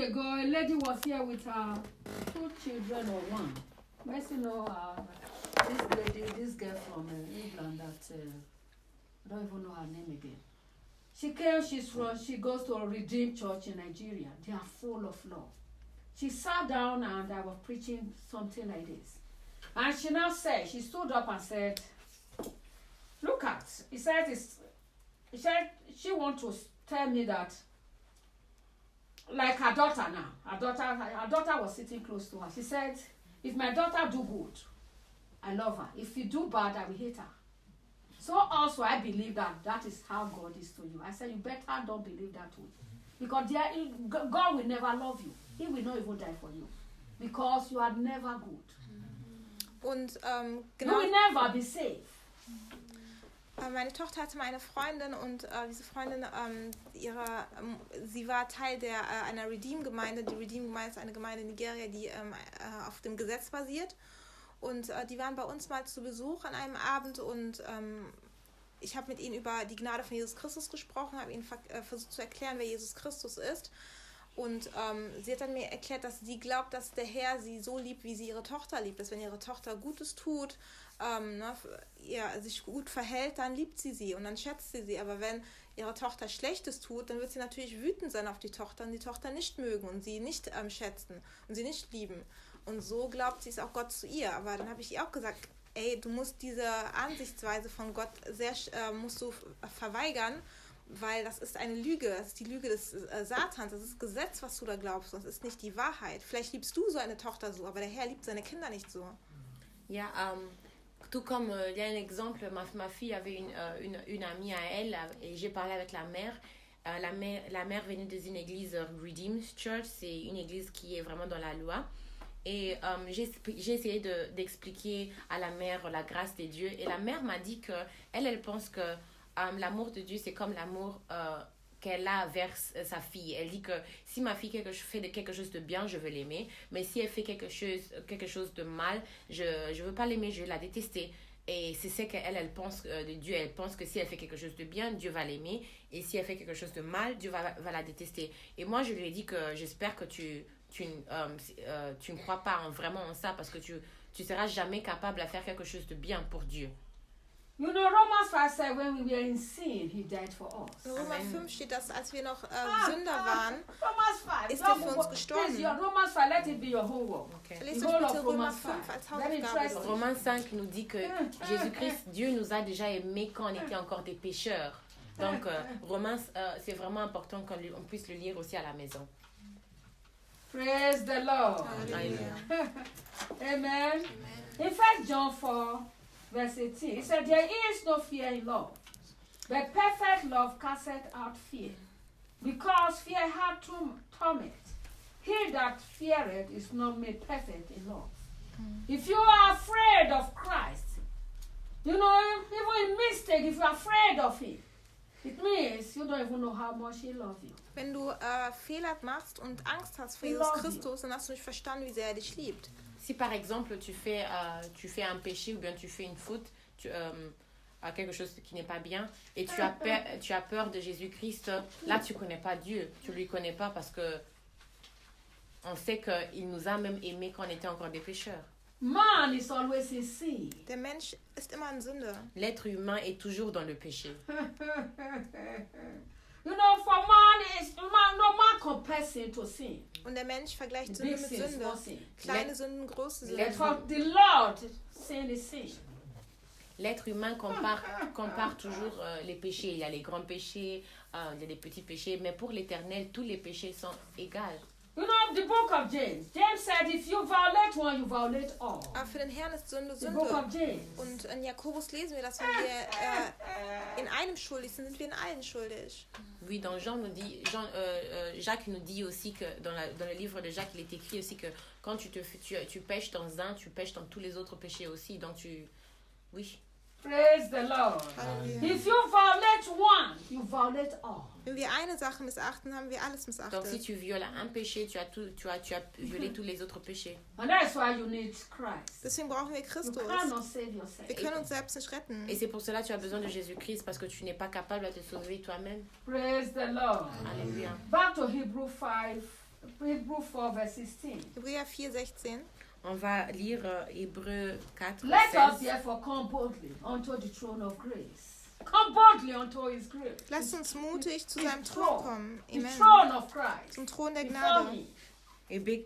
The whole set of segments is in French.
ago, a lady was here with her 2 children or one. Mercy, know this girl from England that I don't even know her name again. She came, she goes to a Redeemed Church in Nigeria. They are full of love. She sat down and I was preaching something like this. And she now said, she stood up and said, look at, he said she wants to tell me that, like her daughter now, her daughter was sitting close to her. She said, if my daughter do good, I love her. If you do bad, I will hate her. So also I believe that is how God is to you. I said, you better don't believe that way. Because God will never love you. He will not even die for you. Because you are never good. Und you will never be safe. Meine Tochter hatte mal eine Freundin und diese Freundin, sie war Teil einer Redeem-Gemeinde. Die Redeem-Gemeinde ist eine Gemeinde in Nigeria, die auf dem Gesetz basiert. Und die waren bei uns mal zu Besuch an einem Abend und ich habe mit ihnen über die Gnade von Jesus Christus gesprochen, habe ihnen versucht zu erklären, wer Jesus Christus ist. Und sie hat dann mir erklärt, dass sie glaubt, dass der Herr sie so liebt, wie sie ihre Tochter liebt. Dass wenn ihre Tochter Gutes tut, sich gut verhält, dann liebt sie und dann schätzt sie. Aber wenn ihre Tochter Schlechtes tut, dann wird sie natürlich wütend sein auf die Tochter und die Tochter nicht mögen und sie nicht schätzen und sie nicht lieben. Und so glaubt sie es auch Gott zu ihr. Aber dann habe ich ihr auch gesagt, ey, du musst diese Ansichtsweise von Gott musst du verweigern, weil das ist eine Lüge, das ist die Lüge des Satans, das ist Gesetz, was du da glaubst, das ist nicht die Wahrheit. Vielleicht liebst du so eine Tochter so, aber der Herr liebt seine Kinder nicht so. Ja, tout comme il y a un exemple, ma fille avait une amie à elle et j'ai parlé avec la mère. La mère venait d'une église Redeemed Church, c'est une église qui est vraiment dans la loi. Et j'ai essayé d'expliquer à la mère la grâce de Dieu. Et la mère m'a dit qu'elle pense que l'amour de Dieu, c'est comme l'amour qu'elle a vers sa fille. Elle dit que si ma fille fait quelque chose de bien, je veux l'aimer. Mais si elle fait quelque chose de mal, je ne veux pas l'aimer, je vais la détester. Et c'est ce qu'elle pense de Dieu. Elle pense que si elle fait quelque chose de bien, Dieu va l'aimer. Et si elle fait quelque chose de mal, Dieu va la détester. Et moi, je lui ai dit que j'espère que tu ne crois pas vraiment en ça parce que tu seras jamais capable de faire quelque chose de bien pour Dieu. You know, Romans 5 said when we were in sin, he died for us. In Römer 5 steht, dass als wir noch Sünder waren, Romans 5. ist er für uns gestorben. Please, Romans 5, let it be your homework. Okay. Lest euch bitte Römer 5 als Hausaufgabe. Romains 5 nous dit que Jésus-Christ, Dieu nous a déjà aimés quand on était encore des pécheurs. Donc, Romains, c'est vraiment important qu'on puisse le lire aussi à la maison. Praise the Lord. Hallelujah. Amen. In fact, John 4, verse 18, it said, there is no fear in love, but perfect love casteth out fear, because fear hath torment. He that feareth is not made perfect in love. If you are afraid of Christ, you know, even in mistake, if you are afraid of him, it means you don't even know how much he loves you. Wenn du Fehler machst und Angst hast vor Jesus Christus, dann hast du nicht verstanden, wie sehr er dich liebt. Si par exemple tu fais un péché ou bien tu fais une faute, quelque chose qui n'est pas bien, et tu as peur de Jésus-Christ, là tu connais pas Dieu, tu lui connais pas parce que on sait qu'il nous a même aimés quand on était encore des pécheurs. Man is always in sin. Der Mensch ist immer in Sünde. L'être humain est toujours dans le péché. You know, for no man compares sin to sin. Und der Mensch vergleicht Sünde mit Sünde. Kleine Sünden, große Sünden. For the Lord, sin is sin. L'être humain compare toujours les péchés. Il y a les grands péchés, il y a des petits péchés, mais pour l'Éternel, tous les péchés sont égaux. You know, the book of James. James said, if you violate one, you violate all. Aber für den Herrn ist Sünde The Sünde. book of James. Und in Jakobus lesen wir, dass wenn wir in einem schuldig sind, sind wir in allen schuldig. Oui, dans Jacques nous dit aussi que dans le livre de Jacques, il est écrit aussi que quand tu pêches dans un, tu pêches dans tous les autres péchés aussi. Donc oui. Praise the Lord. Halleluja. If you violate one, you violate all. Wenn wir eine Sache missachten, haben wir alles missachtet. Donc si tu violes un péché, tu as violé tous les autres péchés. And that's why you need Christ. Deswegen brauchen wir You Christus. cannot save yourself. Wir können uns selbst nicht retten. Et c'est pour cela que tu as besoin de Jésus-Christ parce que tu n'es pas capable de te sauver toi-même. Praise the Lord. Alléluia. Back to Hebrews 5, Hebrew 4 verse 16. Hebräer 4,16. On va lire Hébreux 4, Let us 16. therefore come boldly unto the throne of grace. Come boldly unto his grace. Lasst uns mutig zu His seinem Thron throne. kommen. The Amen. throne of Christ. Zum Thron der Before Gnade. me. Hébreux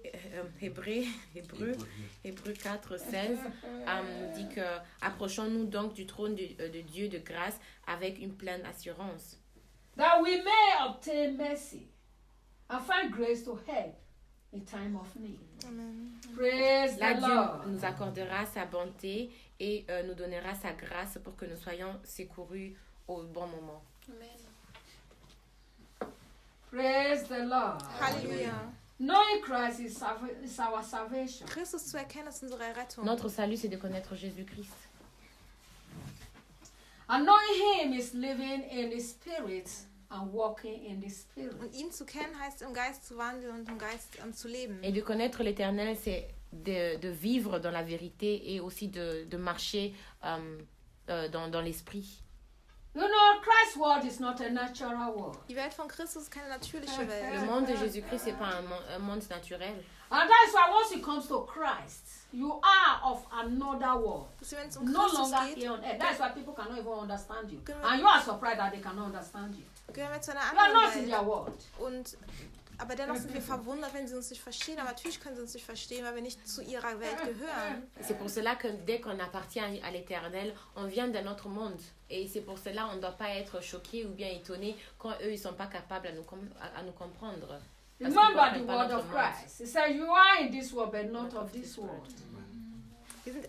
4, 16 nous dit que approchons-nous donc du trône de Dieu de grâce avec une pleine assurance, That we may obtain mercy and find grace to help in time of need. Amen. Praise là the Dieu Lord. nous accordera sa bonté et nous donnera sa grâce pour que nous soyons secourus au bon moment. Praise the Lord. Halleluja. Knowing Christ is our salvation. Christus zu erkennen ist unsere Rettung. Notre salut, c'est de connaître Jésus-Christ. And knowing Him is living in the Spirit and walking in the Spirit. Und ihn zu kennen heißt im Geist zu wandeln und im Geist zu leben. Et de connaître l'Éternel, c'est de vivre dans la vérité et aussi de marcher dans l'esprit. You know, Christ's world is not a natural world. Die Welt von Christus ist keine natürliche Le Welt. monde de Jésus-Christ, c'est pas un monde naturel. And that's why once it comes to Christ, you are of another world. Deswegen, wenn es um No Christus longer geht, here on earth. That's why people cannot even understand you. Genau. And you are surprised that they cannot understand you. gehören wir zu einer You are not in anderen their Welt. world. Aber dennoch sind wir verwundert, wenn sie uns nicht verstehen. Aber natürlich können sie uns nicht verstehen, weil wir nicht zu ihrer Welt gehören. C'est pour cela que dès qu'on appartient à l'Éternel, on vient d'un autre monde. Et c'est pour cela qu'on ne doit pas être choqué ou bien étonné quand eux, ils ne sont pas capables à nous comprendre. Parce qu'ils Remember the comprennent pas word notre of monde. Christ. It says you are in this world, but not of this world. Wir sind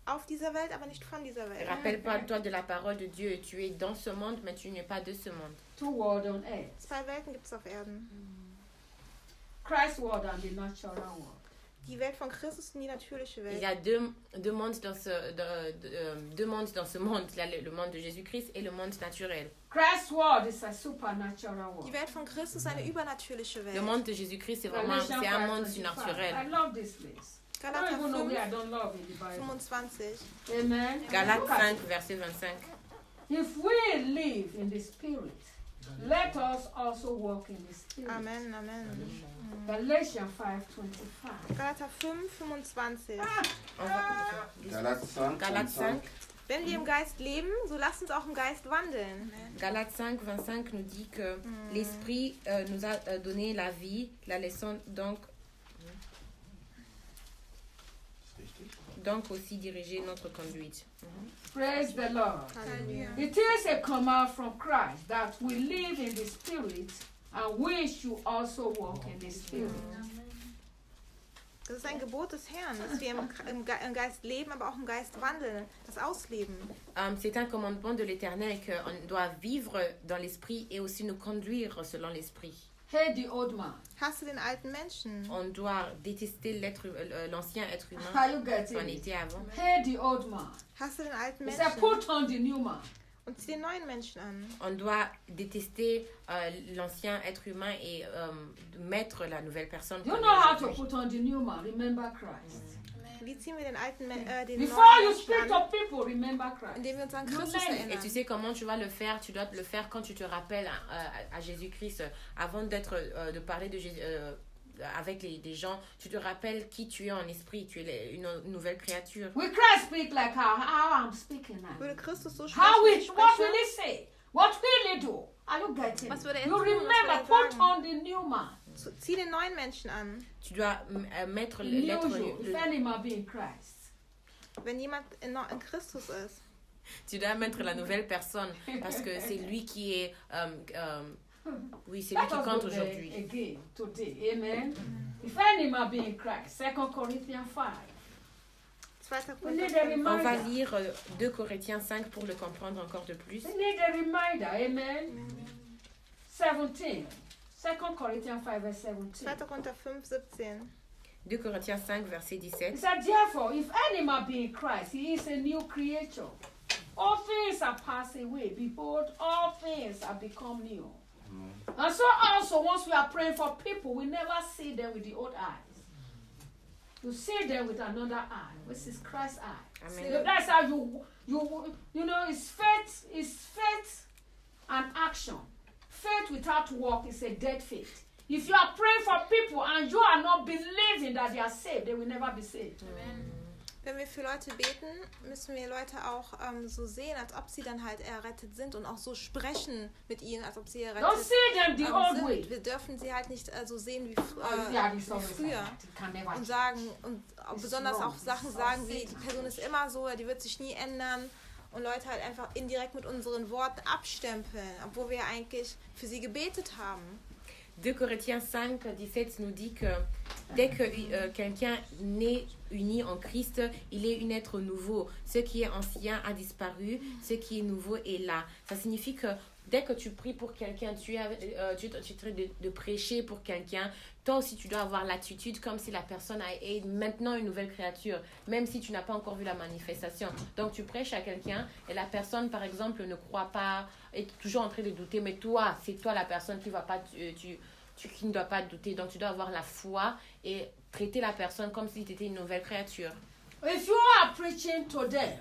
auf dieser Welt, aber nicht von dieser Welt. Rappelle-toi de la parole de Dieu. Tu es dans ce monde, mais tu n'es pas de ce monde. Two worlds on earth. 2 Welten gibt es auf Erden. Christ's world and the natural world. Die Welt von Christus und die natürliche Il Welt. y a deux mondes dans deux mondes dans ce monde. Il y a le monde de Jésus-Christ et le monde naturel. Christ's world is a supernatural Die world. Welt von Christus ist eine übernatürliche Le Welt. monde de Jésus-Christ, c'est vraiment Galatians c'est un 5:25. monde surnaturel. I love this place. I don't Galater even know where I 5, don't love in the Bible. 25. Amen. Galates Look at 5, it. verset 25. If we live in the Spirit, let us also walk in the Spirit. Amen, Amen. Galatians 5:25. Galater 5, 25. On va- Galates 5. Galates 5, Wenn wir im Geist leben, so lasst uns auch im Geist wandeln. Galates 5, 25 nous dit que l'Esprit nous a donné la vie, la laissant donc aussi diriger notre conduite. Praise the Lord. Halleluja. It is a command from Christ that we live in the Spirit and we should also walk in the Spirit. Das ist ein Gebot des Herrn, dass wir im Geist leben, aber auch im Geist wandeln, das ausleben. C'est un commandement de l'Éternel qu'on doit vivre dans l'Esprit et aussi nous conduire selon l'Esprit. Hate the old man. Hasse den alten Menschen. On doit détester l'ancien être humain How you get qu'on it? était avant. Hate the old man. Hasse den alten He said, Menschen. put on the new man. Und zieh den neuen Menschen an. On doit détester l'ancien être humain et mettre la nouvelle personne. You qu'on know est how to aujourd'hui. put on the new man. Remember Christ. Wie ziehen wir den den Before neuen you Menschen speak an? to people, remember Christ. Indem wir uns an You Christus learn. Et erinnern. tu sais comment tu vas le faire? Tu dois le faire quand tu te rappelles à Jésus-Christ. Avant de parler de Jésus, avec des gens, tu te rappelles qui tu es en esprit. Tu es une nouvelle créature. Will Christ speak like how I'm speaking now? Würde Christus so How sprechen, wie will, ich what will spreche? he say? What will he do? Are you getting Was it? würde er You tun? Was würde remember, er put sagen? on the new man. Zieh den neuen Menschen an. Tu dois mettre New l'être. you, if any man be in Christ. Wenn jemand in Christus ist. Tu dois mettre la nouvelle personne parce que c'est lui qui est. Oui, c'est lui Let qui us compte go there aujourd'hui. again today. Amen. If any man be in Christ, 2 Corinthians 5. 2. We need Korinther a 5. On va reminder. lire 2 Corinthiens 5 pour le comprendre encore de plus. We need a reminder. Amen. 17. 2 Corinthians 5 verse 17. 2. Korinther 5, 17. 2 Corinthiens 5, verset He 17. said, therefore, if any man be in Christ, he is a new creature. All things are passed away. Behold, all things have become new. And so also, once we are praying for people, we never see them with the old eyes. You see them with another eye, which is Christ's eye. Amen. So that's how you know, it's faith and action. Faith without work is a dead faith. If you are praying for people and you are not believing that they are saved, they will never be saved. Wenn wir für Leute beten, müssen wir Leute auch so sehen, als ob sie dann halt errettet sind und auch so sprechen mit ihnen, als ob sie errettet Don't see them the old way. sind. Wir dürfen sie halt nicht so sehen wie, Yeah, it's wie always früher like that. It can never und change. sagen und auch It's besonders wrong. auch Sachen sagen wie, die Person ist immer so, die wird sich nie ändern und Leute halt einfach indirekt mit unseren Worten abstempeln, obwohl wir eigentlich für sie gebetet haben. 2 Corinthiens 5, 17 nous dit que dès que quelqu'un naît uni en Christ, il est un être nouveau. Ce qui est ancien a disparu, ce qui est nouveau est là. Ça signifie que dès que tu pries pour quelqu'un, tu es en train de prêcher pour quelqu'un, toi aussi tu dois avoir l'attitude comme si la personne est maintenant une nouvelle créature, même si tu n'as pas encore vu la manifestation. Donc tu prêches à quelqu'un et la personne par exemple ne croit pas, est toujours en train de douter, mais toi, c'est toi la personne qui va pas, qui ne doit pas douter. Donc tu dois avoir la foi et traiter la personne comme si tu étais une nouvelle créature. If you are preaching to them,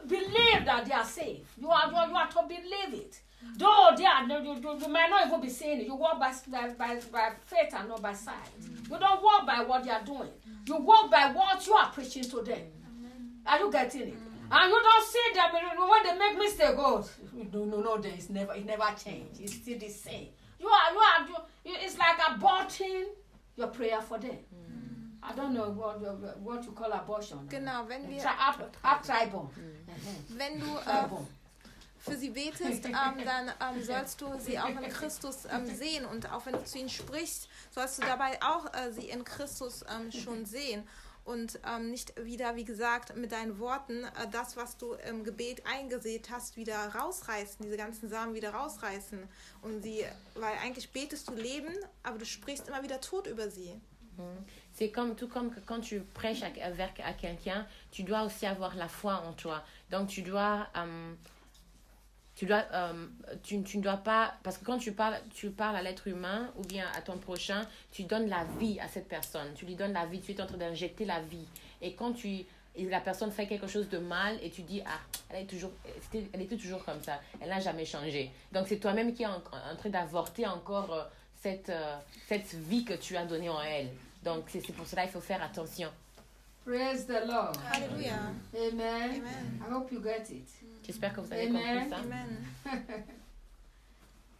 believe that they are saved. You are to believe it. Though they are, you might not even be saying it. You walk by faith and not by sight. You don't walk by what they are doing. You walk by what you are preaching to them. Are you getting it? And you don't see them when they make mistake. Oh, no, it never changed. It's still the same. It's like aborting your prayer for them. I don't know what you call abortion. Genau, wenn wir Tribal. wenn du für sie betest, dann sollst du sie auch in Christus sehen und auch wenn du zu ihnen sprichst, sollst du dabei auch sie in Christus schon sehen und nicht wieder, wie gesagt, mit deinen Worten das, was du im Gebet eingesät hast, wieder rausreißen, diese ganzen Samen wieder rausreißen und sie, weil eigentlich betest du Leben, aber du sprichst immer wieder Tod über sie. C'est tout comme que quand tu prêches à quelqu'un, tu dois aussi avoir la foi en toi. Donc tu ne dois pas, parce que quand tu parles à l'être humain ou bien à ton prochain, tu donnes la vie à cette personne. Tu lui donnes la vie, tu es en train d'injecter la vie. Et quand la personne fait quelque chose de mal et tu dis, elle était toujours comme ça, elle n'a jamais changé. Donc c'est toi-même qui es en train d'avorter encore cette vie que tu as donnée en elle. Donc c'est pour cela qu'il faut faire attention. Praise the Lord. Halleluja. Amen. Amen. I hope you get it. J'espère que vous avez Amen. compris ça. Amen.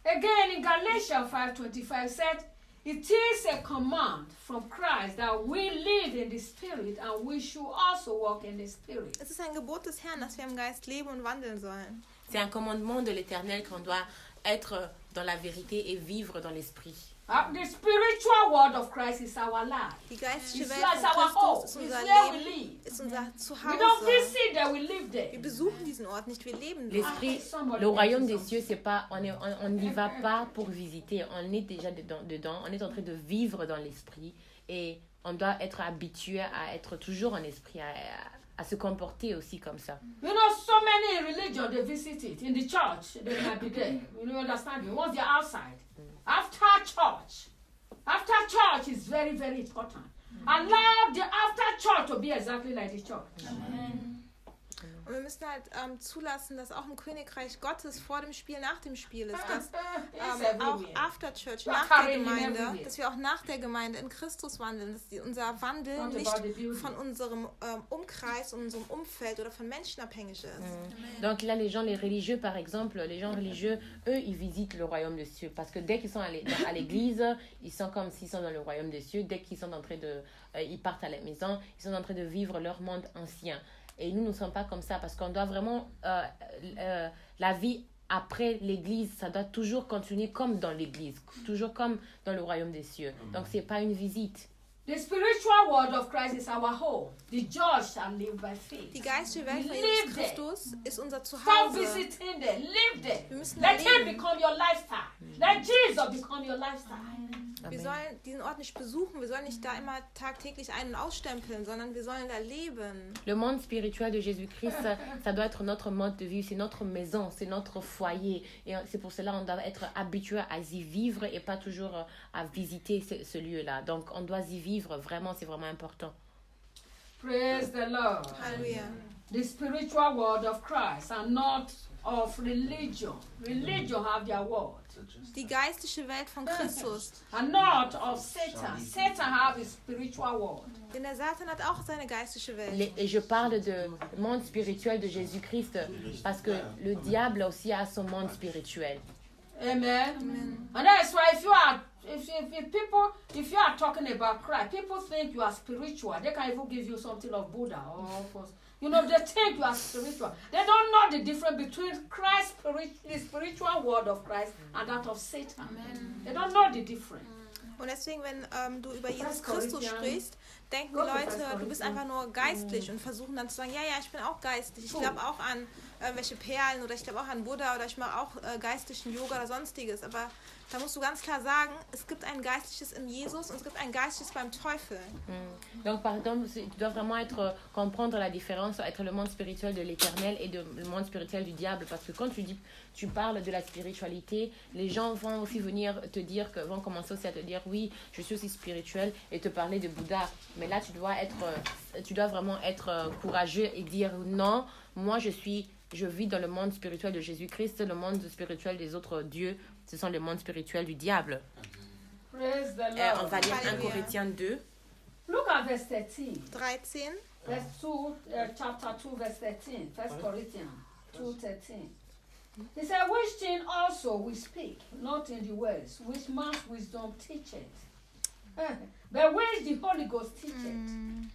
Again, in Galatians 5:25 said, it is a command from Christ that we live in the Spirit and we should also walk in the Spirit. Es ist ein Gebot des Herrn, dass wir im Geist leben und wandeln sollen. C'est un commandement de l'Éternel qu'on doit être dans la vérité et vivre dans l'esprit. The spiritual word of Christ is our life. Die geistliche It's Welt our von home. Christus ist It's unser where we Leben, live. ist unser We don't Zuhause. visit there, we live there. Wir besuchen diesen Ort nicht, wir leben dort. L'esprit, le royaume des cieux, c'est pas, on n'y va pas pour visiter, on est déjà dedans, on est en train de vivre dans l'esprit et on doit être habitué à être toujours en esprit, à se comporter aussi comme ça. You know, so many religions, they visit it. In the church, they might be there. You understand me? Once they're outside. After church is very, very important. Allow the after church to be exactly like the church. Und wir müssen halt zulassen, dass auch im Königreich Gottes vor dem Spiel, nach dem Spiel ist, dass auch after Church, nach der Gemeinde, dass wir auch nach der Gemeinde in Christus wandeln, dass unser Wandel nicht von unserem Umkreis, unserem Umfeld oder von Menschen abhängig ist. Donc là, les religieux, par exemple, les gens religieux, eux, ils visitent le royaume des cieux parce que dès qu'ils sont à l'église, ils sont comme s'ils sont dans le royaume des cieux. Dès qu'ils sont en train ils partent à la maison, ils sont en train de vivre leur monde ancien. Et nous ne sommes pas comme ça parce qu'on doit vraiment, la vie après l'église, ça doit toujours continuer comme dans l'église, toujours comme dans le royaume des cieux. Donc, ce n'est pas une visite. The spiritual word of Christ is our home. The just shall live by faith. Die geistige Welt von Live Jesus there. Christus ist unser Stop Zuhause. visiting there. Live there. Wir müssen Let him leben. become your lifestyle. Let Jesus become your lifestyle. Wir sollen diesen Ort nicht besuchen, wir sollen nicht da immer tagtäglich ein- und ausstempeln, sondern wir sollen da leben. Le monde spirituel de Jésus-Christ, ça doit être notre mode de vie, c'est notre maison, c'est notre foyer. Et c'est pour cela qu'on doit être habitué à y vivre et pas toujours à visiter ce lieu-là. Donc, on doit y vivre, vraiment, c'est vraiment important. Praise the Lord. Halleluja. The spiritual word of Christ and not of religion. Religion have their world. Die geistliche Welt von Christus. And not of Satan. Satan have his spiritual world. Denn der Satan hat auch seine geistliche Welt. Et je parle de monde spirituel de Jésus-Christ parce que le diable aussi a son monde spirituel. Amen. And that's why if you are talking about Christ, people think you are spiritual. They can even give you something of Buddha or they think you are spiritual. They don't know the difference between Christ, the spiritual word of Christ, and that of Satan. Amen. They don't know the difference. Und deswegen, wenn du über Jesus Christus sprichst, denken die Leute, du bist einfach nur geistlich und versuchen dann zu sagen, ja, ich bin auch geistlich. Ich glaube auch an irgendwelche Perlen oder ich glaube auch an Buddha oder ich mache auch geistlichen Yoga oder sonstiges. Aber da musst du ganz klar sagen, es gibt ein Geistliches in Jesus und es gibt ein Geistliches beim Teufel. Donc, par exemple, tu dois vraiment comprendre la différence entre le monde spirituel de l'éternel et le monde spirituel du diable. Parce que quand tu parles de la spiritualité, les gens vont aussi venir te dire, vont commencer aussi à te dire, oui, je suis aussi spirituel et te parler de Bouddha. Mais là, tu dois vraiment être courageux et dire, non, moi, je vis dans le monde spirituel de Jésus-Christ, le monde spirituel des autres dieux. Ce sont les mondes spirituels du diable. Praise the Lord. On va lire 1 Corinthiens 2. Look at verse 13. 13. Verse 2, chapter 2, verse 13. 1 Corinthians 2:13. He said, which thing also we speak, not in the words, which man's wisdom teacheth, but which the Holy Ghost teacheth,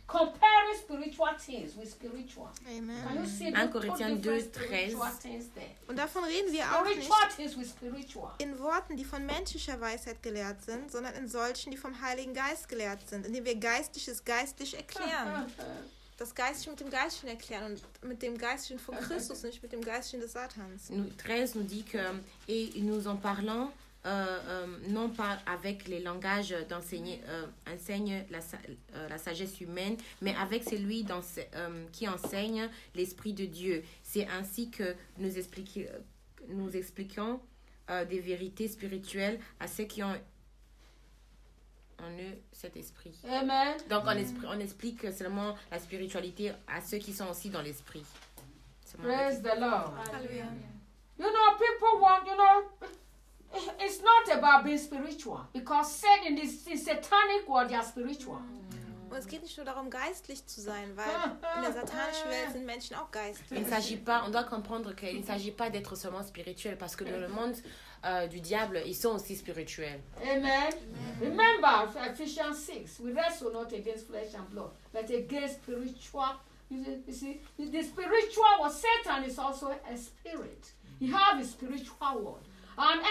comparing spiritual things with spiritual. Amen. Can you see 1 Corinthiens 2:13. Und davon reden wir auch nicht Spiritual things with spiritual. in Worten, die von menschlicher Weisheit gelehrt sind, sondern in solchen, die vom Heiligen Geist gelehrt sind, indem wir Geistliches geistlich erklären. Das Geistliche mit dem Geistlichen erklären und mit dem Geistlichen von Christus, nicht mit dem Geistlichen des Satans. 13 nous dit que, et nous en parlons, non pas avec les langages d'enseigner, enseigne la sagesse humaine, mais avec celui qui enseigne l'Esprit de Dieu. C'est ainsi que nous expliquons des vérités spirituelles à ceux qui ont en eux cet esprit. Amen. Donc on explique seulement la spiritualité à ceux qui sont aussi dans l'esprit. Praise the Lord. Halleluja. People want, it's not about being spiritual because said in this satanic world they are spiritual. Und es geht nicht nur darum, geistlich zu sein, weil in der satanischen Welt sind Menschen auch geistlich. Il ne s'agit pas, on doit comprendre qu'il ne s'agit pas d'être seulement spirituel parce que dans le monde du diable, ils sont aussi spirituels. Amen. Remember Ephesians 6, we wrestle not against flesh and blood, but against spiritual. You see, the spiritual was Satan is also a spirit. He has a spiritual world. And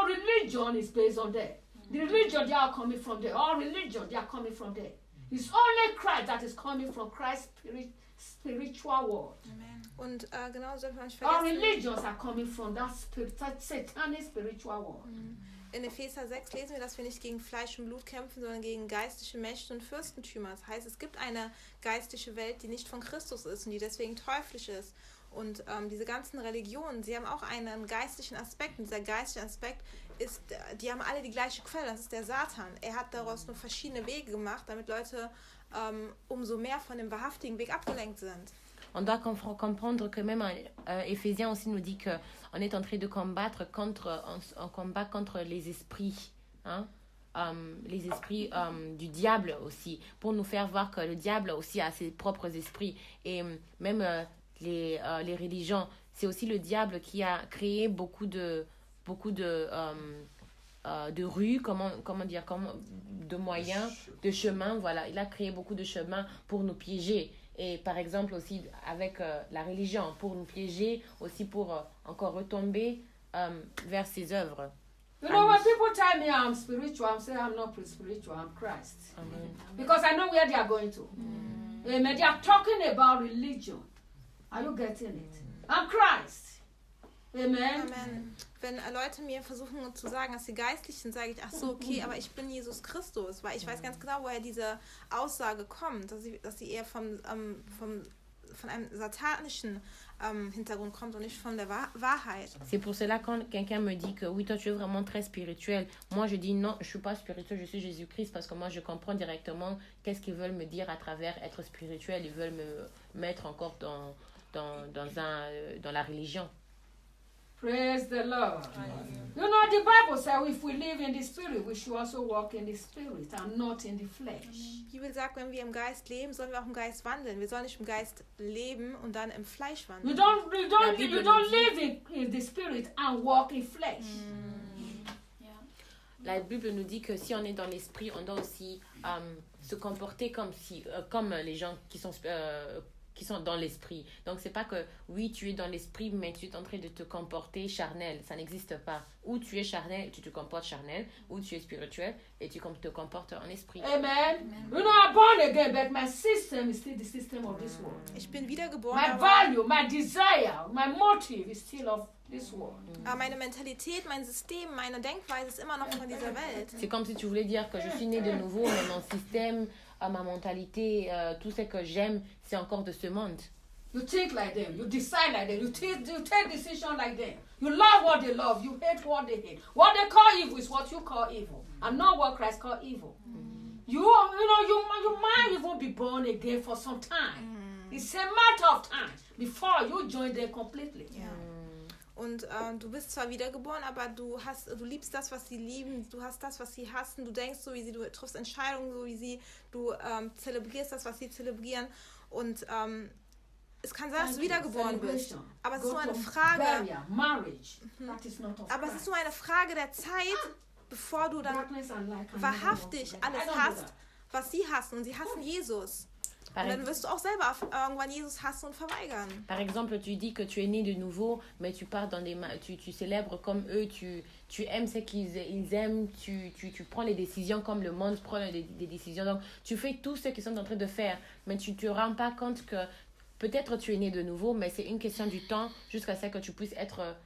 religion is based on that. The religion, they are coming from there. All religion, they are coming from there. It's only Christ that is coming from Christ's spiritual world. Amen. Und genau sollte man nicht All vergessen. religions are coming from that satanic spiritual world. In Epheser 6 lesen wir, dass wir nicht gegen Fleisch und Blut kämpfen, sondern gegen geistliche Mächte und Fürstentümer. Das heißt, es gibt eine geistliche Welt, die nicht von Christus ist und die deswegen teuflisch ist. Und diese ganzen Religionen, sie haben auch einen geistlichen Aspekt. Und dieser geistliche Aspekt ist, die haben alle die gleiche Quelle, das ist der Satan. Er hat daraus nur verschiedene Wege gemacht, damit Leute umso mehr von dem wahrhaftigen Weg abgelenkt sind. On doit comprendre que même Éphésiens aussi nous dit qu'on est en train de combattre contre les esprits, hein? Les esprits du diable aussi, pour nous faire voir que le diable aussi a ses propres esprits. Et même les religions, c'est aussi le diable qui a créé beaucoup de rues, de moyens, de chemins, voilà. Il a créé beaucoup de chemins pour nous piéger. Et par exemple aussi avec la religion, pour nous piéger, aussi pour encore retomber vers ses œuvres. When people tell me I'm spiritual, I'm saying I'm not spiritual, I'm Christ. Amen. Because I know where they are going to. Amen. They are talking about religion. Are you getting it? I'm Christ. Amen. Amen. Wenn Leute mir versuchen zu sagen, dass sie geistlich sind, sage ich, ach so, okay, aber ich bin Jesus Christus, weil ich weiß ganz genau, woher diese Aussage kommt, dass sie eher von einem satanischen Hintergrund kommt und nicht von der Wahrheit. C'est pour cela quand quelqu'un me dit que oui, toi tu es vraiment très spirituel, moi je dis non, je suis pas spirituel, je suis Jésus-Christ, parce que moi je comprends directement qu'est-ce qu'ils veulent me dire à travers être spirituel. Ils veulent me mettre encore dans la religion. Praise the Lord. You know, the Bible says if we live in the Spirit, we should also walk in the Spirit and not in the flesh. Die Bibel sagt, wenn wir im Geist leben, sollen wir auch im Geist wandeln. Wir sollen nicht im Geist leben und dann im Fleisch You wandeln. don't live in the Spirit and walk in flesh. La Bible nous dit que si on est dans l'esprit, on doit aussi se comporter comme les gens qui sont dans l'esprit. Donc, c'est pas que, oui, tu es dans l'esprit, mais tu es en train de te comporter charnel. Ça n'existe pas. Ou tu es charnel et tu te comportes charnel, ou tu es spirituel et tu te comportes en esprit. Amen. You know, I'm born again, but my system is still the system of this world. Ich bin wiedergeboren, My value, my desire, my motive is still of this world. aber meine Mentalität, mein System, meine Denkweise ist immer noch von dieser Welt. C'est comme si tu voulais dire que je suis né de nouveau, mais mon système, ma mentalité, tout ce que j'aime, c'est encore de ce monde. You think like them, you decide like them, you take decisions like them. You love what they love, you hate what they hate. What they call evil is what you call evil, and not what Christ called evil. You might even be born again for some time. It's a matter of time before you join them completely. Ja. Und du bist zwar wiedergeboren, aber du liebst das, was sie lieben, du hast das, was sie hassen, du denkst so wie sie, du triffst Entscheidungen so wie sie, du zelebrierst das, was sie zelebrieren und es kann sein, dass du wiedergeboren bist, aber es ist nur eine Frage, aber es ist nur eine Frage der Zeit, bevor du dann wahrhaftig alles hast, was sie hassen und sie hassen Jesus. Und dann wirst du auch selber irgendwann Jesus hassen und verweigern. Par exemple, tu dis que tu es né de nouveau, mais tu pars dans tu célèbres comme eux, tu aimes ce qu'ils aiment, tu prends les décisions comme le monde prend des décisions. Donc, tu fais tout ce qu'ils sont en train de faire, mais tu te rends pas compte que peut-être tu es né de nouveau, mais c'est une question du temps jusqu'à ce que tu puisses être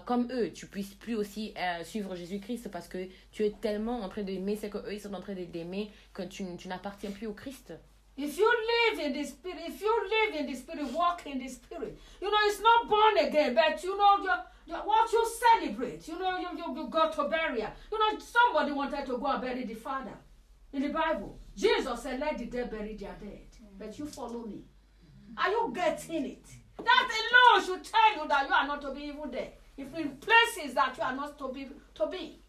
comme eux. Tu puisses plus aussi suivre Jésus-Christ parce que tu es tellement en train d'aimer ce qu'eux ils sont en train d'aimer que tu n'appartiens plus au Christ. If you live in the Spirit, walk in the Spirit. You know, it's not born again, but you know, what you celebrate. You know, you go to burial. You know, somebody wanted to go and bury the father. In the Bible, Jesus said, let the dead bury their dead. But you follow me. Are you getting it? That alone should tell you that you are not to be even there. If in places that you are not to be.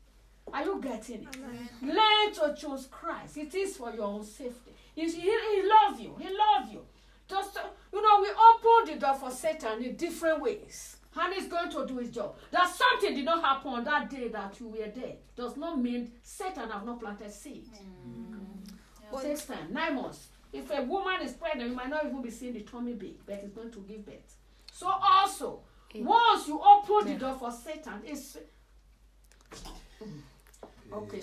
Are you getting it? Amen. Learn to choose Christ. It is for your own safety. He loves you. He loves you. Just, we open the door for Satan in different ways. And he's going to do his job. That something did not happen on that day that you were there does not mean Satan have not planted seed. It takes time, 9 months. If a woman is pregnant, you might not even be seeing the tummy big, but it's going to give birth. So also, once you open the door for Satan, it's... Okay,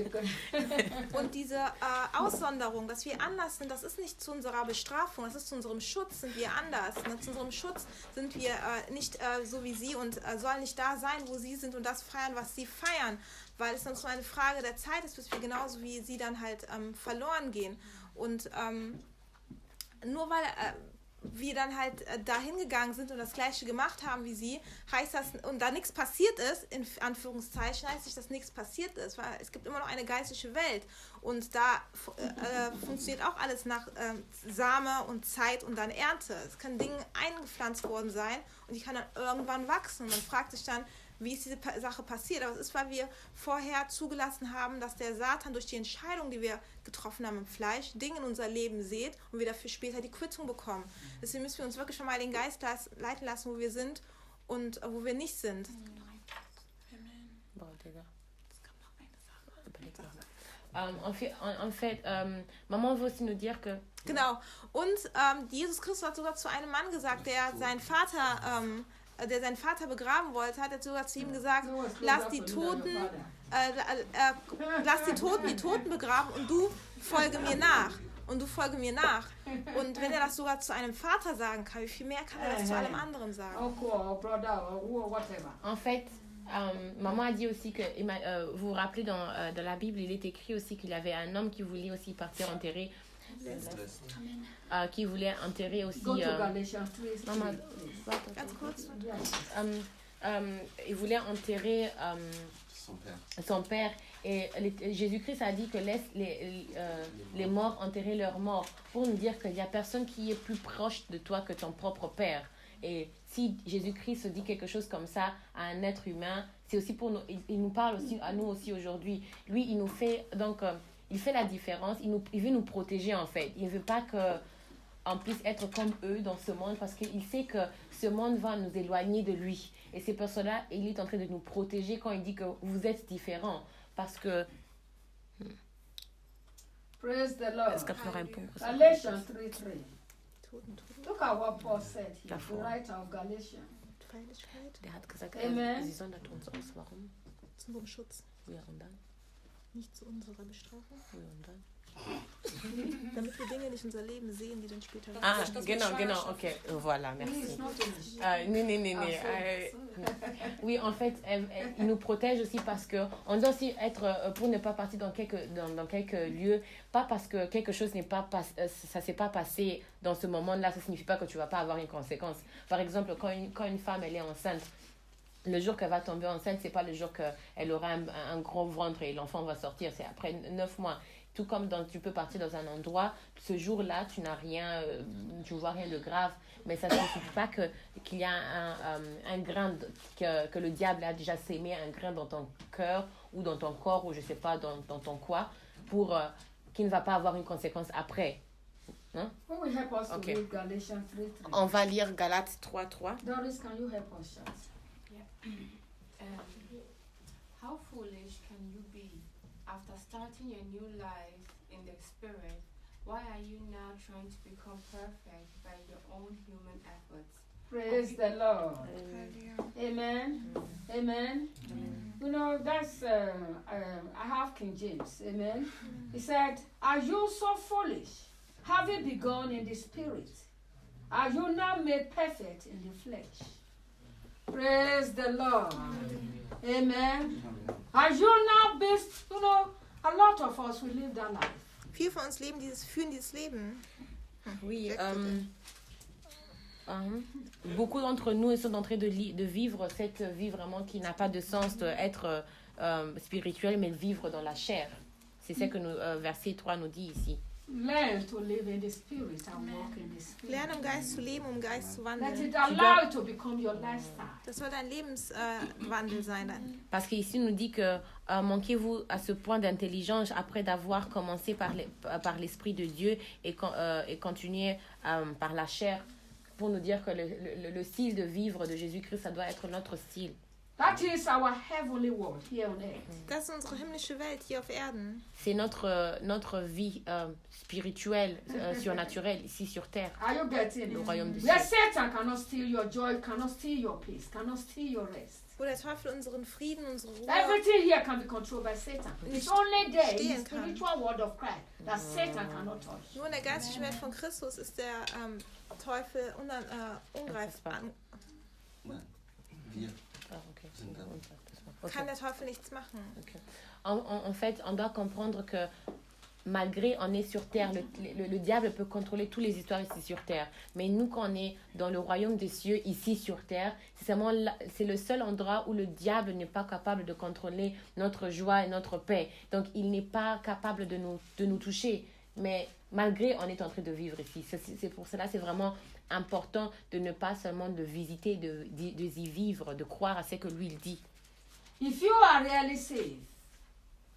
good. Und diese Aussonderung, dass wir anders sind, das ist nicht zu unserer Bestrafung, das ist zu unserem Schutz, sind wir anders. Zu unserem Schutz sind wir nicht so wie sie und sollen nicht da sein, wo sie sind und das feiern, was sie feiern, weil es dann so eine Frage der Zeit ist, bis wir genauso wie sie dann halt verloren gehen. Und nur weil wir dann halt dahin gegangen sind und das Gleiche gemacht haben wie sie, heißt das, und da nichts passiert ist, in Anführungszeichen, heißt nicht, dass nichts passiert ist, weil es gibt immer noch eine geistliche Welt und da funktioniert auch alles nach Same und Zeit und dann Ernte. Es können Dinge eingepflanzt worden sein und die kann dann irgendwann wachsen und man fragt sich dann, wie ist diese Sache passiert. Aber es ist, weil wir vorher zugelassen haben, dass der Satan durch die Entscheidung, die wir getroffen haben im Fleisch, Dinge in unser Leben sieht und wir dafür später die Quittung bekommen. Deswegen müssen wir uns wirklich schon mal den Geist leiten lassen, wo wir sind und wo wir nicht sind. En fait, maman veut aussi nous dire que... Genau. Und Jesus Christus hat sogar zu einem Mann gesagt, der seinen Vater begraben wollte, hat er sogar zu ihm gesagt, lass die Toten die Toten begraben und du folge mir nach. Und wenn er das sogar zu einem Vater sagen kann, wie viel mehr kann er das zu allem anderen sagen? En fait, maman a dit aussi que, vous vous rappelez dans la Bible, il est écrit aussi qu'il y avait un homme qui voulait aussi partir enterrer, qui voulait enterrer aussi... maman, Ganz kurz. Il voulait enterrer son père. Et Jésus-Christ a dit que laisse les morts enterrer leurs morts, pour nous dire qu'il n'y a personne qui est plus proche de toi que ton propre père. Et si Jésus-Christ dit quelque chose comme ça à un être humain, c'est aussi pour nous, il nous parle aussi à nous aussi aujourd'hui. Lui, il nous fait, donc, il fait la différence, il veut nous protéger en fait. Il ne veut pas qu'on puisse être comme eux dans ce monde parce qu'il sait que ce monde va nous éloigner de lui. Et c'est pour cela il est en train de nous protéger quand il dit que vous êtes différents. Parce que... Praise the Lord. Est-ce qu'elle peut répondre? Galatians 3:3. Toten. Look at what Paul said here. The Davor. writer of Galatians. Feindlichkeit Der hat gesagt, Amen. sie sondert uns aus. Warum? zu unserem Schutz, Ja, und dann? nicht zu unserer Bestrafung. Ja, und dann? Damit wir Dinge nicht in unser Leben sehen, die dann später... Ah, Das mit genau, Schwangerschaft. ok. Voilà, He is merci. not finished. Non. Oui, en fait, il nous protège aussi parce que on doit aussi être, pour ne pas partir dans quelques lieux, pas parce que quelque chose n'est pas ça s'est pas passé dans ce moment-là, ça signifie pas que tu vas pas avoir une conséquence. Par exemple, quand une femme elle est enceinte, le jour qu'elle va tomber enceinte, c'est pas le jour qu'elle aura un gros ventre et l'enfant va sortir, c'est après 9 mois. Tout comme tu peux partir dans un endroit, ce jour-là, tu n'as rien, tu vois rien de grave, mais ça ne signifie pas qu'il y a un grain, que le diable a déjà sémé un grain dans ton cœur ou dans ton corps ou je sais pas, dans ton quoi, pour qu'il ne va pas avoir une conséquence après. Hein? Who will help us Okay. to read Galatians 3:3? On va lire Galates 3:3. Doris, can you help us, Charles? How foolish can you be? After starting a new life in the Spirit, why are you now trying to become perfect by your own human efforts? Praise the Lord. Amen. Amen. You know, that's, I have King James. Amen. He said, are you so foolish? Having begun in the Spirit, are you now made perfect in the flesh? Praise the Lord. Amen. Are you now based, you know, a lot of us will live that life. Viele von uns führen dieses Leben. Oui, beaucoup d'entre nous sont en train de vivre cette vie vraiment qui n'a pas de sens d'être spirituel, mais vivre dans la chair. C'est ce que verset 3 nous dit ici. Learn to live in the Spirit and walk in the Spirit. Lerne im Geist zu leben, um im Geist zu Let wandeln. it allow it to become your lifestyle. Das soll dein Lebenswandel sein dann. Parce qu'ici, nous dit que manquez-vous à ce point d'intelligence après d'avoir commencé par l'Esprit de Dieu et continuer par la chair, pour nous dire que le style de vivre de Jésus-Christ, ça doit être notre style. That is our heavenly world here on earth. Das ist unsere himmlische Welt hier auf Erden. C'est notre vie spirituelle, surnaturelle, ici sur terre, Are you getting le it? royaume des Where cieux. Satan cannot steal your joy, cannot steal your peace, cannot steal your rest. Wo der Teufel unseren Frieden, unsere Ruhe... Everything here can be controlled by Satan. It's only there in the stehen kann. spiritual world of Christ that Satan cannot touch. Nur in der geistigen Welt von Christus ist der Teufel ungreifbar. Wir Ah, ok. sind dann. Ok. Kann der Teufel nichts machen. En fait, on doit comprendre que malgré on est sur terre, le diable peut contrôler toutes les histoires ici sur terre. Mais nous, quand on est dans le royaume des cieux, ici sur terre, c'est le seul endroit où le diable n'est pas capable de contrôler notre joie et notre paix. Donc, il n'est pas capable de nous toucher. Mais malgré, on est en train de vivre ici. C'est pour cela, c'est vraiment important de ne pas seulement de visiter, d'y vivre, de croire à ce que lui, il dit. If you are really saved,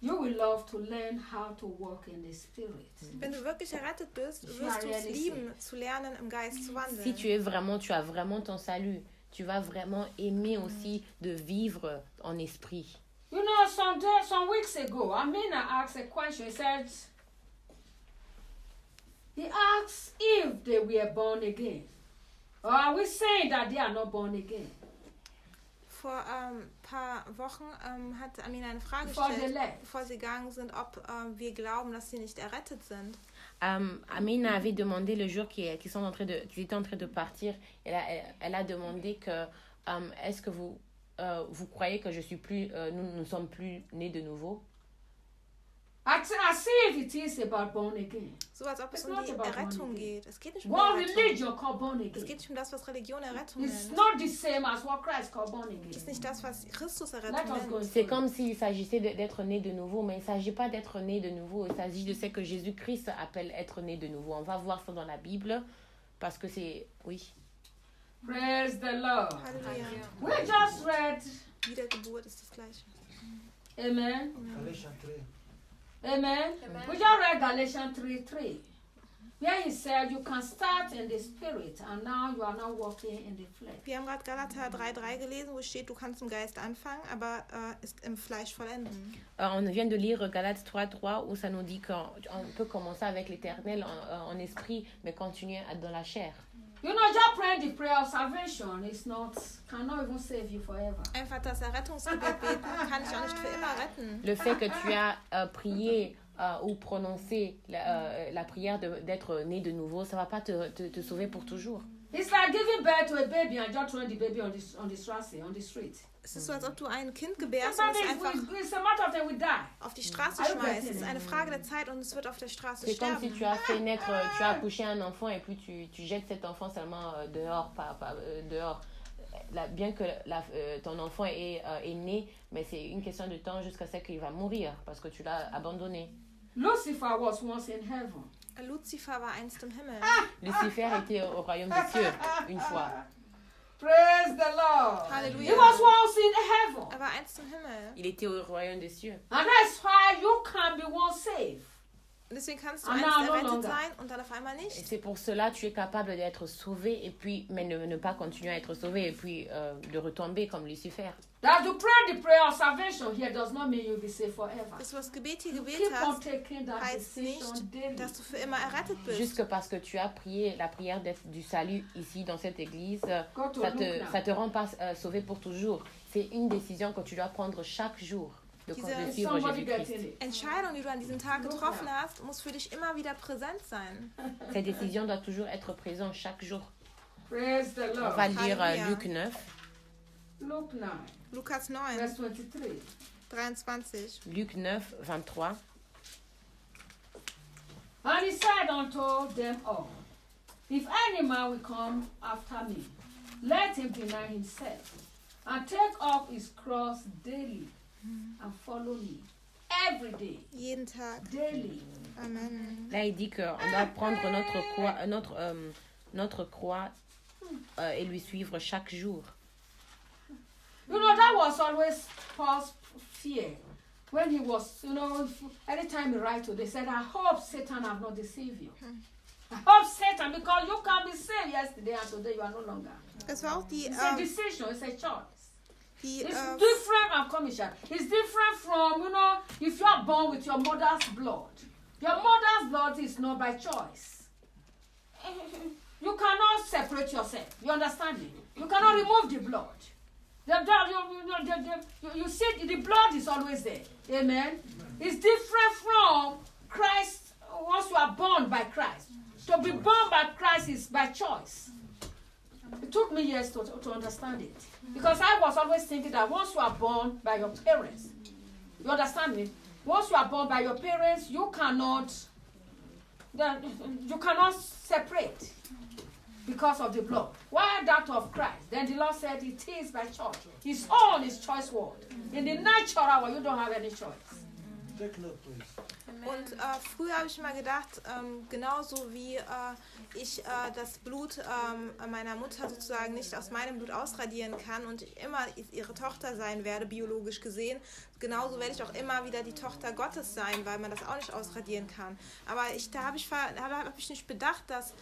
you will love to learn how to walk in the Spirit. Wenn du wirklich errettet bist, Ich wirst du war es realistisch. lieben, zu lernen, im Geist zu wandeln. Si tu as vraiment ton salut, tu vas vraiment aimer aussi de vivre en esprit. You know, some weeks ago, Amina asked a question. He asked if they were born again. Or are we saying that they are not born again? Vor ein paar Wochen hat Amina eine Frage Before they gestellt, left. bevor sie gegangen sind, ob wir glauben, dass sie nicht errettet sind. Amina avait demandé le jour qu'ils étaient en train de partir, elle a demandé que est-ce que vous croyez que nous ne sommes plus nés de nouveau? I see if it is about born again. So als ob es It's um not die about Errettung born again. geht. Es geht nicht um What die Errettung. religion called born Es again? geht nicht um das, was Religion Errettung It's nennt. not the same as what Christ called born Es ist again. nicht das, was Christus Let Errettung us go. nennt. C'est comme s'il s'agissait d'être né de nouveau, mais il ne s'agit pas d'être né de nouveau. Il s'agit de ce que Jésus-Christ appelle être né de nouveau. On va voir ça dans la Bible, parce que c'est... Oui. Praise the Lord. Halleluja. We just read, Wiedergeburt ist das Gleiche. amen, Galatians 3. amen. Amen. We just read Galatians 3:3, where he said you can start in the spirit and now you are not walking in the flesh. Wir haben gerade Galater 3,3 gelesen, wo steht, du kannst im Geist anfangen, aber ist im Fleisch vollenden. On vient de lire Galates 3:3 où ça nous dit qu'on peut commencer avec l'éternel en esprit, mais continuer dans la chair. You know, just praying the prayer of salvation is cannot even save you forever. Einfach das Errettungsgebet beten kann ich auch nicht für immer retten. Le fait que tu as prié ou prononcé la prière d'être né de nouveau, ça va pas te sauver pour toujours. It's like giving birth to a baby and just throwing the baby on the street. Es ist so, als ob du ein Kind gebärst und es einfach It's a matter of time we die. auf die Straße schmeißt. Es ist eine Frage der Zeit und es wird auf der Straße C'est comme si sterben. tu as fait naître, tu as accouché un enfant et puis tu jettes cet enfant seulement dehors, dehors. Bien que ton enfant est né, mais c'est une question de temps jusqu'à ce qu'il va mourir parce que tu l'as abandonné. Lucifer was once in heaven. Lucifer war einst im Himmel. Lucifer était au royaume des cieux une fois. Praise the Lord. Halleluja. He was once in heaven. Er war einst im Himmel. Il était au royaume des cieux. And that's why you can be once saved. Und deswegen kannst du Ah, einst no, no errettet longer. sein und dann auf einmal Et nicht. c'est pour cela que tu es capable d'être sauvé et puis mais ne pas continuer à être sauvé et puis de retomber comme Lucifer. That you pray the prayer of salvation here does not mean you'll be saved forever. Dass du das Gebet hier You gebetet keep on hast, taking that heißt decision nicht, daily. dass du für immer errettet bist. Juste parce que tu as prié la prière du salut ici dans cette église, Go to ça Luke now. te rend pas sauvé pour toujours. C'est une décision que tu dois prendre chaque jour de Diese- de Is suivre somebody Jésus-Christ. getting it? Entscheidung, die du an diesem Tag getroffen hast, muss für dich immer wieder präsent sein. Cette décision doit toujours être présente chaque jour. Praise the On Lord. va lire Alléluia. Luc 9, Luke 9, Verse 23. 23. Luc 9, 23. And he said unto them all, if any man will come after me, let him deny himself, and take up his cross daily, and follow me. Every day, Jeden Tag. daily. Amen. Là, il dit qu'on doit prendre notre croix et lui suivre chaque jour. You know, that was always Paul's fear. When he was, anytime he write to, they said, I hope Satan have not deceived you. I hope Satan, because you can be saved yesterday and today you are no longer. Das war auch die, It's a decision, it's a choice. die It's different, I'm coming, Sha. It's different from, if you are born with your mother's blood. Your mother's blood is not by choice. You cannot separate yourself. You understand me? You cannot remove the blood. You see, the blood is always there. Amen? It's different from Christ once you are born by Christ. To be born by Christ is by choice. It took me years to understand it. Because I was always thinking that once you are born by your parents, you understand me? Once you are born by your parents, you cannot separate because of the blood. Why that of Christ? Then the Lord said it is by choice. His own is choice word. In the natural world, you don't have any choice. Take note, please. Und früher habe ich mal gedacht, genauso wie ich das Blut meiner Mutter sozusagen nicht aus meinem Blut ausradieren kann und ich immer ihre Tochter sein werde, biologisch gesehen, genauso werde ich auch immer wieder die Tochter Gottes sein, weil man das auch nicht ausradieren kann. Aber da habe ich nicht bedacht, dass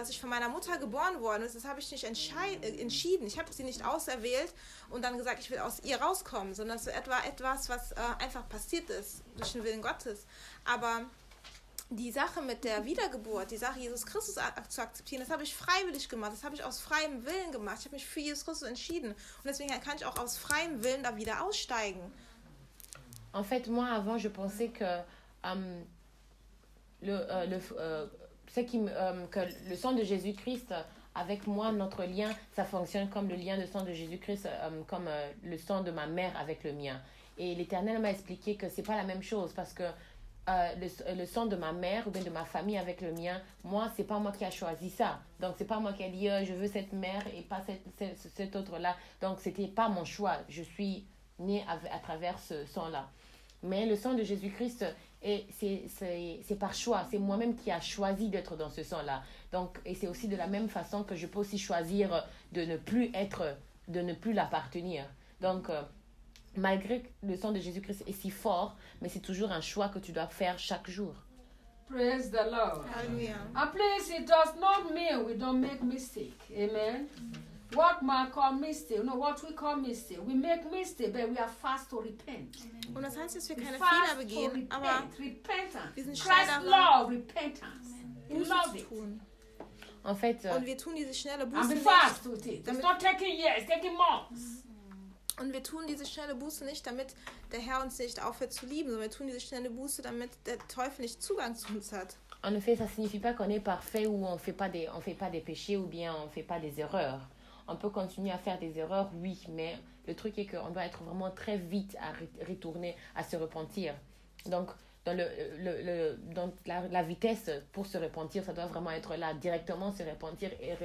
ich von meiner Mutter geboren worden ist. Das habe ich nicht entschieden. Ich habe sie nicht auserwählt und dann gesagt, ich will aus ihr rauskommen, sondern es ist etwas, was einfach passiert ist durch den Willen Gottes. Aber die Sache mit der Wiedergeburt, die Sache, Jesus Christus zu akzeptieren, das habe ich freiwillig gemacht, das habe ich aus freiem Willen gemacht. Ich habe mich für Jesus Christus entschieden und deswegen kann ich auch aus freiem Willen da wieder aussteigen. En fait, moi, avant, je pensais que que le sang de Jésus-Christ avec moi, notre lien, ça fonctionne comme le lien de sang de Jésus-Christ, comme le sang de ma mère avec le mien. Et l'Éternel m'a expliqué que c'est pas la même chose parce que le sang de ma mère ou bien de ma famille avec le mien, moi, c'est pas moi qui a choisi ça. Donc, c'est pas moi qui a dit je veux cette mère et pas cette autre-là. Donc, c'était pas mon choix. Je suis née à travers ce sang-là. Mais le sang de Jésus-Christ, c'est par choix. C'est moi-même qui a choisi d'être dans ce sang-là. Donc, et c'est aussi de la même façon que je peux aussi choisir de ne plus l'appartenir. Donc, malgré que le sang de Jésus-Christ est si fort, mais c'est toujours un choix que tu dois faire chaque jour. Praise the Lord. Halleluja. And please, it does not mean we don't make mistake. Amen. What man call mistake, what we call mistake. We make mistake, but we are fast to repent. Und das heißt, dass wir keine Fast Fehler to begehen, aber repent. Repentance. wir sind schnell Christ daran, love repentance. You Buße love zu it. tun. En fait, Und wir tun diese schnelle And Buße be nicht. fast with it. It's Damit- not taking years, taking months. Und wir tun diese schnelle Buße nicht, damit der Herr uns nicht aufhört zu lieben, sondern wir tun diese schnelle Buße, damit der Teufel nicht Zugang zu uns hat. en effet, ça ne signifie pas qu'on est parfait ou on fait pas des péchés ou bien on ne fait pas des erreurs. On peut continuer à faire des erreurs, oui, mais le truc est qu'on doit être vraiment très vite à retourner, à se repentir. Donc, dans la vitesse pour se repentir, ça doit vraiment être là, directement se repentir et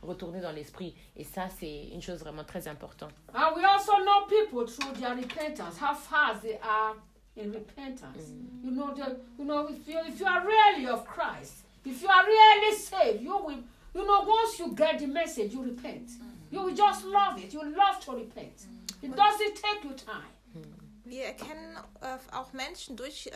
retourner dans l'esprit. Et ça, c'est une chose vraiment très importante. And we also know people through their repentance, how fast they are in repentance. You know, if you are really of Christ, if you are really saved, you will, once you get the message, you repent. You will just love it. You love to repent. It doesn't take you time. Wir erkennen auch Menschen durch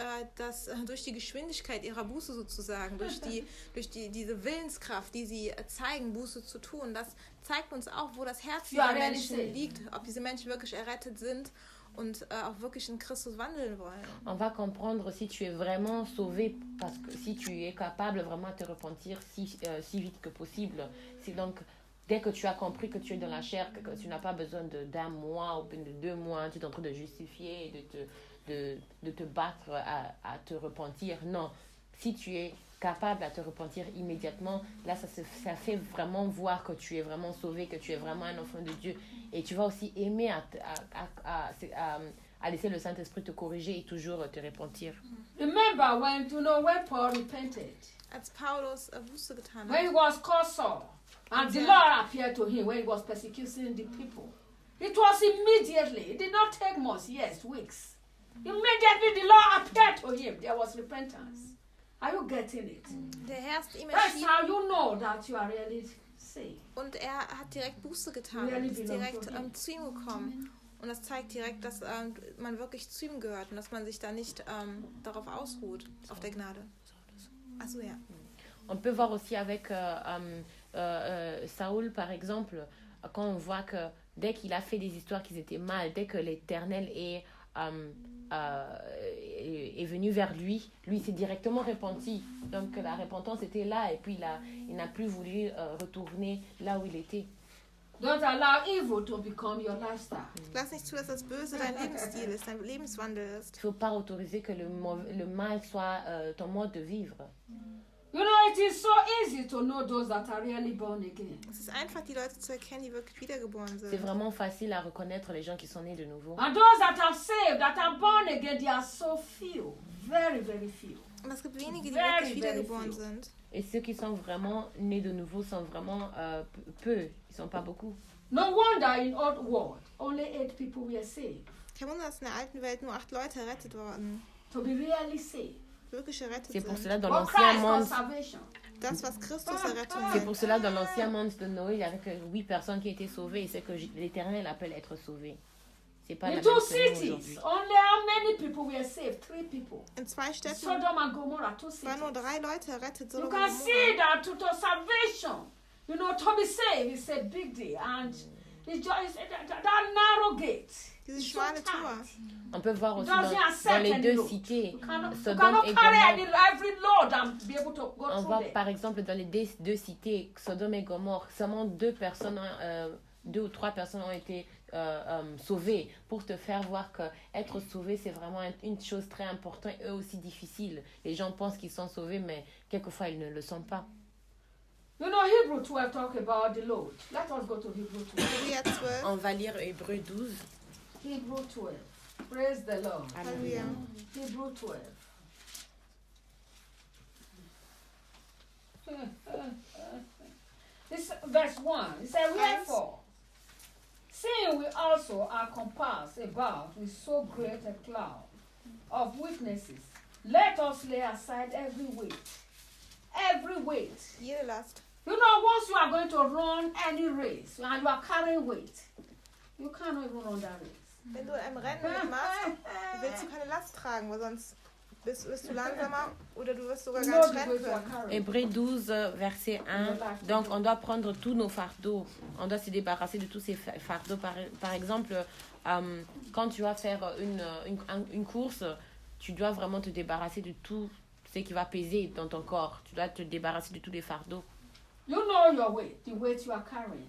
die Geschwindigkeit ihrer Buße sozusagen, durch diese Willenskraft, die sie zeigen, Buße zu tun. Das zeigt uns auch, wo das Herz dieser Menschen liegt, ob diese Menschen wirklich errettet sind und auch wirklich in Christus wandeln wollen. On va comprendre si tu es vraiment sauvé, parce que si tu es capable vraiment de te repentir si vite que possible. C'est donc, dès que tu as compris que tu es dans la chair, que tu n'as pas besoin d'un mois ou de 2 mois, tu es en train de justifier et de te battre à te repentir. Non, si tu es capable à te repentir immédiatement, là, ça fait vraiment voir que tu es vraiment sauvé, que tu es vraiment un enfant de Dieu. Et tu vas aussi aimer à laisser le Saint-Esprit te corriger et toujours te repentir. Remember when Paul repented, Als Paulus Buße getan when he hat, was called Saul, and the Lord appeared to him when he was persecuting the people. It was immediately. It did not take months, yes, weeks. Immediately the Lord appeared to him. There was repentance. Are you getting it? der Herr ist ihm That's erschienen how you know that you are really saved. und er hat direkt Buße getan Really und ist belong direkt to him. zu ihm gekommen. Und das zeigt direkt, dass man wirklich zu ihm gehört und dass man sich da nicht darauf ausruht, auf der Gnade. Achso, ja. On peut voir aussi avec Saoul, par exemple, quand on voit que dès qu'il a fait des histoires qui étaient mal, dès que l'Éternel est venu vers lui s'est directement repenti. Donc la repentance était là et puis il n'a plus voulu retourner là où il était. Don't allow evil to become your lifestyle. Lass nicht zu, dass das Böse dein Lebensstil ist, dein Lebenswandel ist. Il ne faut pas autoriser que le mal soit ton mode de vivre. You know, it is so easy to know those that are really born again. Es ist einfach, die Leute zu erkennen, die wirklich wiedergeboren C'est sind. vraiment facile à reconnaître les gens qui sont nés de nouveau. And those that are saved, that are born again, they are so few. Very, very few. Und es gibt wenige, die Very, wirklich very wiedergeboren few. sind. Et ceux qui sont vraiment nés de nouveau sont vraiment peu. Ils ne sont pas beaucoup. No wonder in old world, only 8 people were saved. Kein Wunder, dass in der alten Welt nur 8 Leute errettet wurden. To be really saved. Wirklich errettet C'est pour sind. cela dans For l'ancien Christ's monde. salvation. Das, was Christus Errettung C'est ist. pour cela dans l'ancien monde de Noé, il y avait que 8 personnes qui étaient sauvées. Et c'est que l'Éternel appelle être sauvé. C'est pas la In même 2 chose cities, aujourd'hui. only how many people were saved? 3 people. In 2 Städten Sodom and Gomorrah, 2 waren nur cities. 3 Leute errettet. You Sodom can und see Gomorra. that to salvation, to be saved is a big deal. And it's just that narrow gate. Dieses It's so schmale Tor. tight. On peut voir aussi Doesn't dans accept les any 2 load. cités, You cannot Sodome et carry Gomorre. every load and be able to go On through voit there. par exemple dans les 2 cités, Sodome et Gomorre, seulement 2 ou 3 personnes ont été sauvées, pour te faire voir que être sauvé c'est vraiment une chose très importante et aussi difficile. Les gens pensent qu'ils sont sauvés, mais quelquefois ils ne le sont pas. You know, Hebrew 12 talk about the load. Let us go to Hebrew 12. Hebräer 12. On va lire Hébreux 12. Hebrew 12. Praise the Lord. Halleluja. Hebrew 12. This verse 1. It says, wherefore, seeing we also are compassed about with so great a cloud of weaknesses, let us lay aside every weight. Every weight. Jede Last. You know, once you are going to run any race and you are carrying weight, you cannot even run that race. Wenn du in einem Rennen mitmachst, willst du keine Last tragen, weil sonst wirst du langsamer oder du wirst sogar You gar know nicht the rennen weight you are können. carrying. Hébreux 12, verset 1. Donc, on doit prendre tous nos fardeaux. On doit se débarrasser de tous ces fardeaux. Par exemple, quand tu vas faire une course, tu dois vraiment te débarrasser de tout ce qui va peser dans ton corps. Tu dois te débarrasser de tous les fardeaux. You know your weight, the weight you are carrying.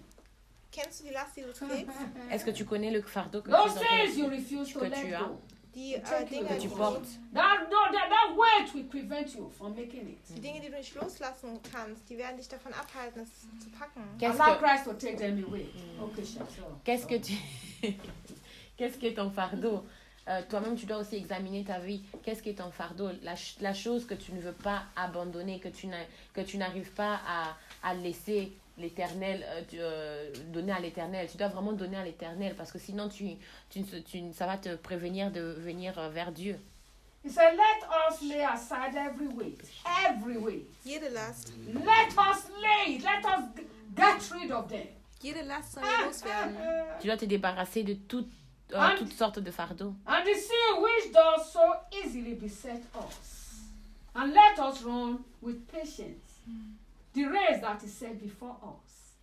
Kennst du die Last, die du trägst? Est-ce que tu connais le fardeau que Those tu things you refuse to que let tu as. go. Die Dinge, que tu portes? That weight will prevent you from making it. Die Dinge, die du nicht loslassen kannst, die werden dich davon abhalten, es zu packen. Allow Christ to take them away. Okay, sure. Qu'est-ce que tu... Qu'est-ce que ton fardeau? Toi-même, tu dois aussi examiner ta vie. Qu'est-ce que ton fardeau? La chose que tu ne veux pas abandonner, que tu n'arrives pas à laisser l'Éternel, donner à l'Éternel. Tu dois vraiment donner à l'Éternel parce que sinon, ça va te prévenir de venir vers Dieu. He said, let us lay aside every weight. Every weight. Jede Last. Let us lay it. Let us get rid of them. Jede Last soll loswerden. Tu dois te débarrasser de toutes sortes de fardeaux. And the sin which does so easily beset us. And let us run with patience the race that is set before us.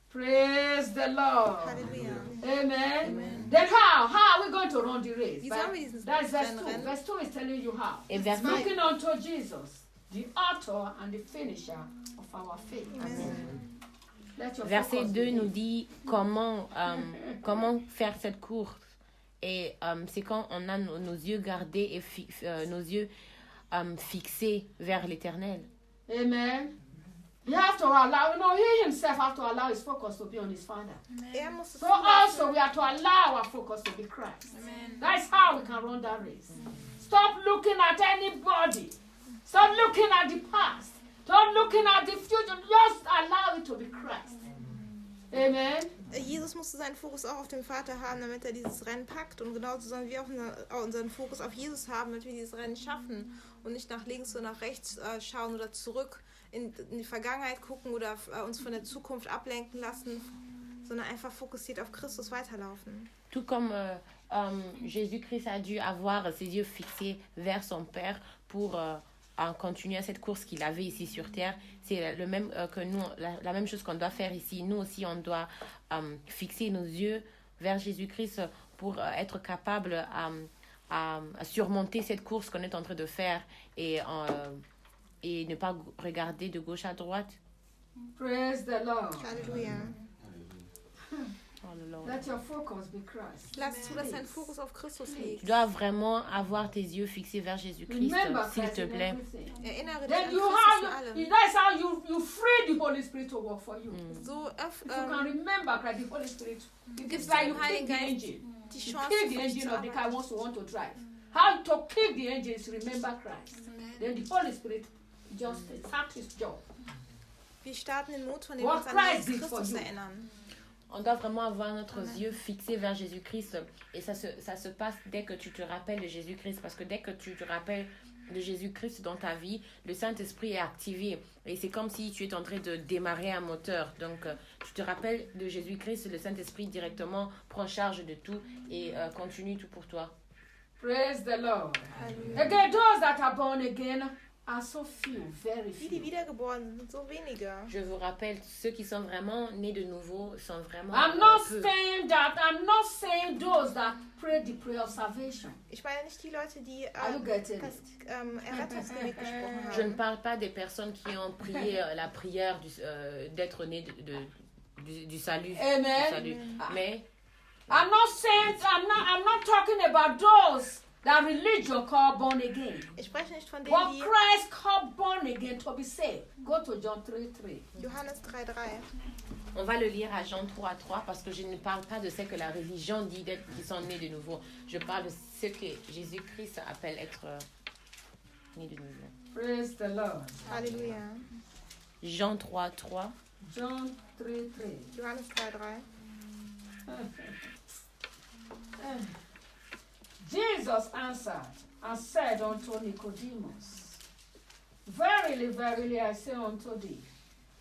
Praise the Lord. Halleluja. Amen. Then how? How are we going to run the race? Wie sollen wir dieses That's verse 2. Rennen? Verse 2 is telling you how. Et verset, Looking unto Jesus, the author and the finisher of our faith. Let your verset focus 2 be nous him. dit comment faire cette course. Et c'est quand on a nos yeux gardés et nos yeux fixés vers l'Éternel. Amen. You have to allow, he himself have to allow his focus to be on his Father. Muss es So also we have to allow our focus to be Christ. That's how we can run that race. Stop looking at anybody. Stop looking at the past. Stop looking at the future. Just allow it to be Christ. Amen. Jesus musste seinen Fokus auch auf den Vater haben, damit er dieses Rennen packt. Und genauso sollen wir auch unseren Fokus auf Jesus haben, damit wir dieses Rennen schaffen. Und nicht nach links oder nach rechts schauen oder zurück in die Vergangenheit gucken oder uns von der Zukunft ablenken lassen, sondern einfach fokussiert auf Christus weiterlaufen. Tout comme Jésus-Christ a dû avoir ses yeux fixés vers son Père pour continuer à cette course qu'il avait ici sur terre, c'est le même que nous, la même chose qu'on doit faire ici. Nous aussi, on doit fixer nos yeux vers Jésus-Christ pour être capable à surmonter cette course qu'on est en train de faire et ne pas regarder de gauche à droite. Praise the Lord. Halleluja. Oh, le Lord. Let your focus be Christ. Lass zu, dass dein Fokus auf Christus liegt. Tu dois vraiment avoir tes yeux fixés vers Jésus-Christ, Remember s'il Christ te in plaît. everything. Erinnere dich Then an you Christus in have, allem. that's how you free the Holy Spirit to work for you. So If you can remember Christ, the Holy Spirit, it's Gibst like dem you kick Heiligen the Geist engine. die You Chance, kick the für dich engine zu of the car arbeiten. once you want to drive. How to kick the engine is remember Christ. Then the Holy Spirit just start his job. Wir starten den Motor, indem wir What uns an Christ Jesus did for Christus you. erinnern. On doit vraiment avoir notre yeux fixé vers Jésus-Christ. Et ça se passe dès que tu te rappelles de Jésus-Christ. Parce que dès que tu te rappelles de Jésus-Christ dans ta vie, le Saint-Esprit est activé. Et c'est comme si tu es en train de démarrer un moteur. Donc, tu te rappelles de Jésus-Christ, le Saint-Esprit directement prend charge de tout et continue tout pour toi. Praise the Lord. Halleluja. Again, those that are born again are so few, very Die, die few. wiedergeboren sind, so wenige. Je vous rappelle, ceux qui sont vraiment nés de nouveau sont vraiment I'm not peu. saying those that pray the prayer of salvation. Ich meine nicht die Leute, die Are you getting das it? Errettungsgebet gesprochen Je ne haben. parle pas des personnes qui ont prié la prière d'être nés du salut. Amen. Du salut. Mais I'm not talking about those that religion call born again. Ich spreche nicht von What denen, die Christ called born again to be saved. Go to John 3:3. Johannes 3,3. on va le lire à Jean 3:3 parce que je ne parle pas de ce que la religion dit d'être qu'ils sont nés de nouveau. Je parle de ce que Jésus-Christ appelle être né de nouveau. Praise the Lord. Halleluja. Jean 3:3. John 3:3. Johannes 3,3. Jesus answered, and said unto Nicodemus, Verily, verily, I say unto thee,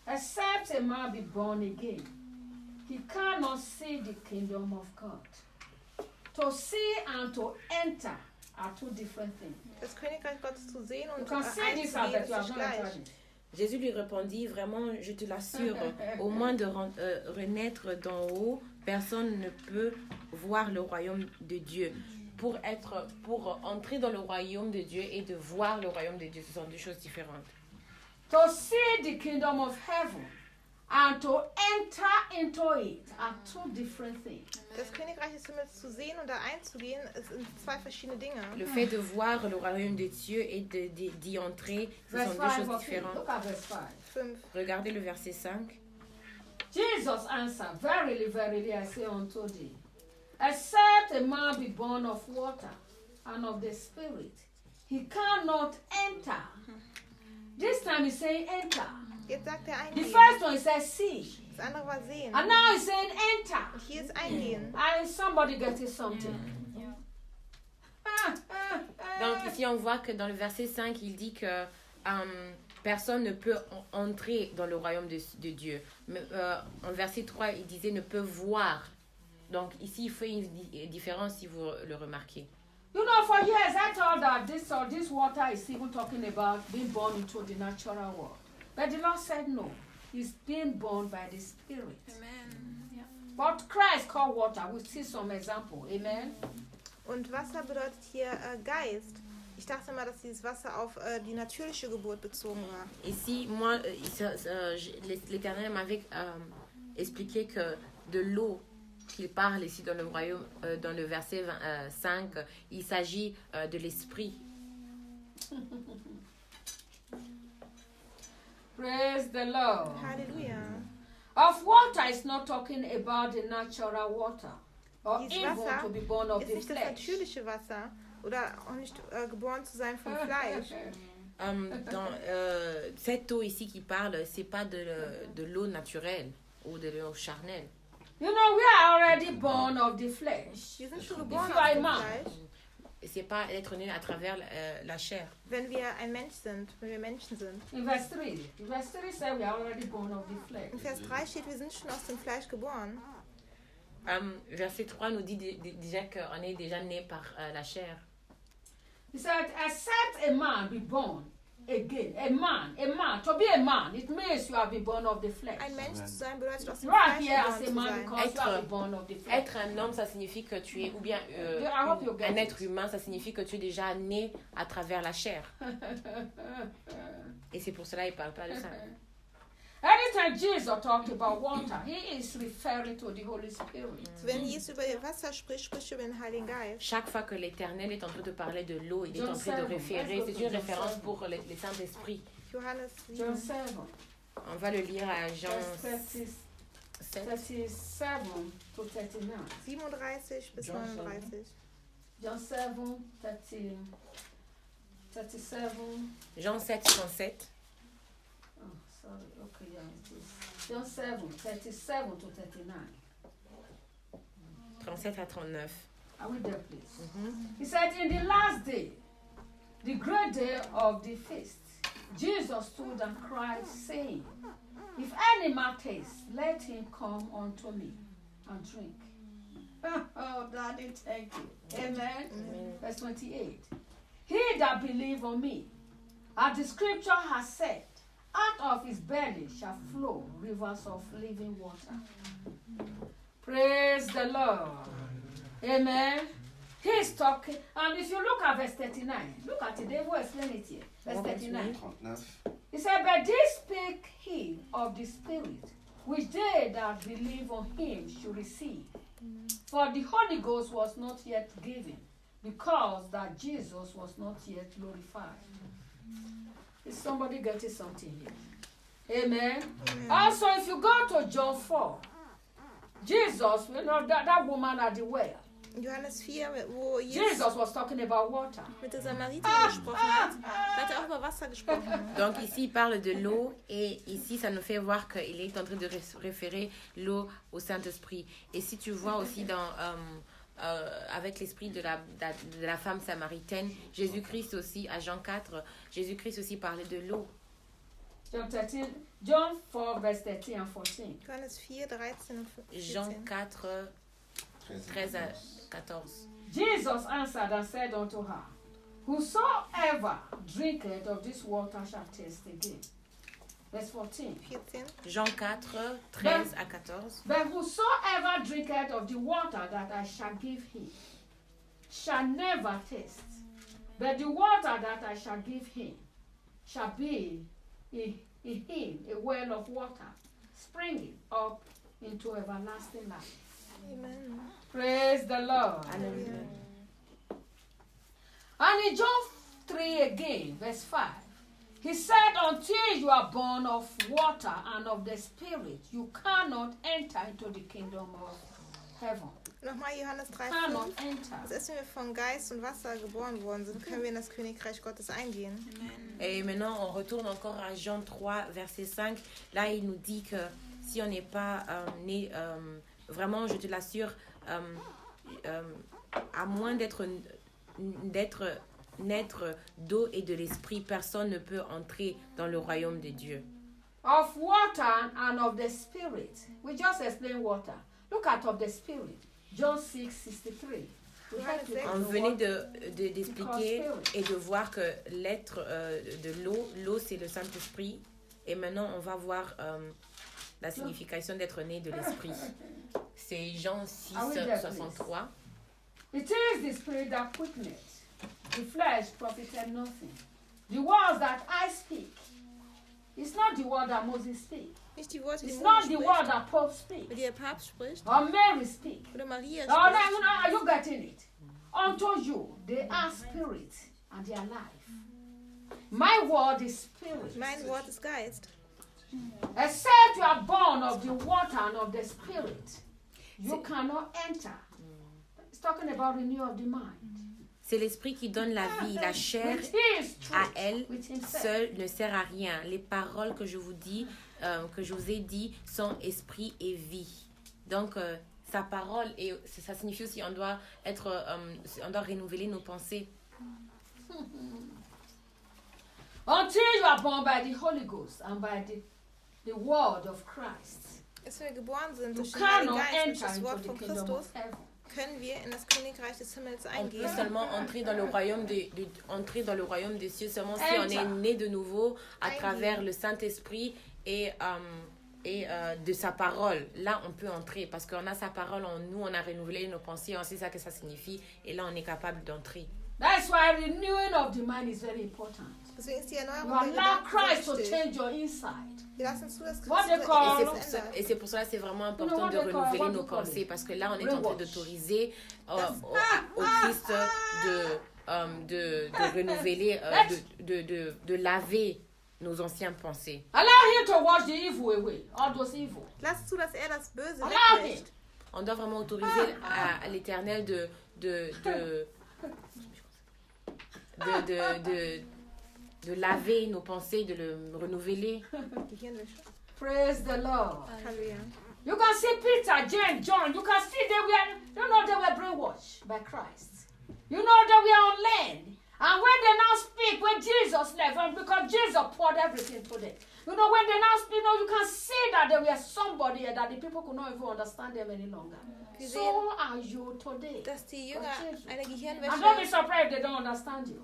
except a man be born again, he cannot see the kingdom of God. To see and to enter are two different things. Das Königreich Gottes zu sehen You und can see this out einzugehen that ist you have nicht not gleich. entered it. Jésus lui répondit, vraiment, je te l'assure, au moins de renaître d'en haut, personne ne peut voir le royaume de Dieu. Pour entrer dans le royaume de Dieu et de voir le royaume de Dieu, ce sont deux choses différentes. To see the kingdom of heaven and to enter into it are two different things. Das Königreich des Himmels zu sehen und da einzugehen, es sind zwei verschiedene Dinge. Le fait de voir le royaume de Dieu et d'y entrer, ce Verse sont deux 5 choses of it. différentes. Look at verse 5. 5. Regardez le verset 5. Jesus answered, Verily, verily, I say unto thee, except a man be born of water and of the Spirit, he cannot enter. This time he's saying enter. Jetzt sagt er The eingehen. first one he says see. Das andere war sehen. And now he's saying enter. Und hier ist eingehen. And somebody getting something. Donc ici, on voit que dans le verset 5, il dit que personne ne peut entrer dans le royaume de Dieu. Mais, en verset 3, il disait ne peut voir. Donc ici, il fait une différence si vous le remarquez. You know, for years I thought that this water is even talking about being born into the natural world. But the Lord said no. He's being born by the Spirit. Amen. Ja. But Christ called water. We see some example. Amen. Und Wasser bedeutet hier Geist. Ich dachte mal, dass dieses Wasser auf die natürliche Geburt bezogen war. Ici, moi, l'Éternel m'avait expliqué que de l'eau qu'il parle ici dans le royaume, dans le verset 5, il s'agit de l'esprit. Praise the Lord. Halleluja. Of water is not talking about the natural water or Dieses even Wasser to be born of Ist the nicht das flesh. natürliche Wasser oder auch nicht geboren zu sein vom Fleisch. Cette eau ici qui parle, c'est pas de l'eau naturelle ou de l'eau charnelle. You know, we are already born of the flesh. Wir sind schon geboren If you are aus a dem man. Fleisch, C'est pas être né à travers la chair. wenn wir ein Mensch sind, wenn wir Menschen sind. In verse 3. In verse 3 says we are already born of the flesh. In Vers 3 steht, wir sind schon aus dem Fleisch geboren. Verset 3 nous dit déjà qu'on est déjà né par la chair. He said, except a man be born again. A man. To be a man, it means you have been born of the flesh. Ein Mensch zu sein bedeutet aus dem You are Fleisch here as a geboren zu man sein. because you have been born of the flesh. Être un homme, ça signifie que tu es, ou bien I hope you get un it. être humain, ça signifie que tu es déjà né à travers la chair. Et c'est pour cela qu'il ne parle pas de ça. Anytime Jesus talked about water, he is referring to the Holy Spirit. Wenn Jesus über das Wasser spricht, spricht er über den Heiligen Geist. Chaque fois que l'Éternel est en train de parler de l'eau, il est John en train de 7. référer. Let's go C'est to une John référence 7. pour les Saints-Esprits. Johannes John 7. 7, On va le lire à Jean verse 7. 37 to 39. 37 bis John 39. John 7, 37. Jean 7, 37. Oh, sorry. Okay, yeah, it is. John 7, 37 to 39. 37 à 39. Are we there, please? He said, in the last day, the great day of the feast, Jesus stood and cried, saying, if any man taste, let him come unto me and drink. Oh, Daddy, thank you. Amen. Verse 28. He that believe on me, as the scripture has said, out of his belly shall flow rivers of living water. Praise the Lord. Amen. He's talking, and if you look at verse 39, look at it, they will explain it here. Verse 39. 39. He said, but this speak he of the Spirit, which they that believe on him should receive. For the Holy Ghost was not yet given, because that Jesus was not yet glorified. Is somebody getting something here? Amen. Also, if you go to John 4, Jesus, you know, that woman at the well, Johannes 4, wo Jesus Jesus was talking about water. mit der Samariterin gesprochen hat, da hat er auch über Wasser gesprochen. Donc ici, il parle de l'eau et ici, ça nous fait voir qu'il est en train de référer l'eau au Saint-Esprit. Et si tu vois aussi dans avec l'esprit de la femme samaritaine. Jésus-Christ aussi, à Jean 4, Jésus-Christ aussi parlait de l'eau. John 4, verse 13 and 14. Johannes 4, 13 und 14. Jean 4, 13 à 14. Jesus answered and said unto her, Whosoever drinketh of this water shall taste again. Verse 14. 14. Jean 4, 13 à 14. But whosoever drinketh of the water that I shall give him shall never taste. But the water that I shall give him shall be in him a well of water, springing up into everlasting life. Amen. Praise the Lord. Alléluia. And in John 3 again, verse 5, he said, Until you are born of water and of the Spirit, you cannot enter into the kingdom of heaven. Nochmal Johannes 3, 5. Cannot enter. Das ist, wenn wir von Geist und Wasser geboren worden sind, können wir in das Königreich Gottes eingehen. Et maintenant, on retourne encore à Jean 3, verset 5. Là, il nous dit que si on n'est pas né, vraiment, je te l'assure, à moins d'être naître d'eau et de l'esprit, personne ne peut entrer dans le royaume de Dieu. Of water and of the Spirit. We just explained water. Look at of the Spirit. John 6, 63. We have to On know venait what- d'expliquer et de voir que l'être de l'eau c'est le Saint-Esprit. Et maintenant, on va voir la signification d'être né de l'esprit. C'est Jean 6, Ah oui, d'accord. 63. It is the Spirit that quickeneth. The flesh profited nothing. The words that I speak, it's not the word that Moses speak. Nicht die Worte, die It's Mose not the spricht, word that Pope speak. die der Papst spricht Or Mary speak. oder Maria Oh, no, spricht. no, are you getting it? Unto you, they are spirit and they are life. My word is spirit. Mein Wort ist Geist. Except you are born of the water and of the spirit, you cannot enter. It's talking about renewal of the mind. C'est l'esprit qui donne la vie. La chair Which is à truth, elle which himself. seule ne sert à rien. Les paroles que je vous dis, que je vous ai dit, sont esprit et vie. Donc, sa parole, et ça signifie aussi on doit renouveler nos pensées. Until you are born by the Holy Ghost and by the word of Christ, Als wir geboren sind you durch den Heiligen cannot Geist, durch enter das into Wort the von kingdom Christus, of heaven. können wir in das Königreich des Himmels On peut eingehen. seulement entrer dans le royaume des cieux seulement si on est né de nouveau à travers le Saint-Esprit et de sa parole. Là, on peut entrer parce qu'on a sa parole en nous, on a renouvelé nos pensées, on sait ça que ça signifie et là, on est capable d'entrer. That's why renewing of the mind is very important. Deswegen ist die You Erneuerung der allow Gedanken Christ so to wichtig. change your inside. Wir lassen zu, dass What they Christus call- etwas ändert. Et c'est pour cela que c'est vraiment You know important what de they call- renouveler what nos you call pensées it? parce que là, on est en train Brainwash. d'autoriser au Christ de renouveler, de laver nos anciennes pensées. Allow him to wash the evil away, all those evil. Lass zu, dass das Böse Allow him. wegwäscht. On doit vraiment autoriser à l'Éternel de laver nos pensées, de le renouveler. Gehirnwäsche. Praise the Lord. Halleluja. You can see Peter, James, John. You can see they were brainwashed by Christ. You know they were on land. And when they now speak, when Jesus left, and because Jesus poured everything to them. You know, when they now speak, you can see that there were somebody that the people could not even understand them any longer. Wir So sehen, are you today. dass die Jünger eine And don't be Gehirnwäsche surprised if they don't understand you.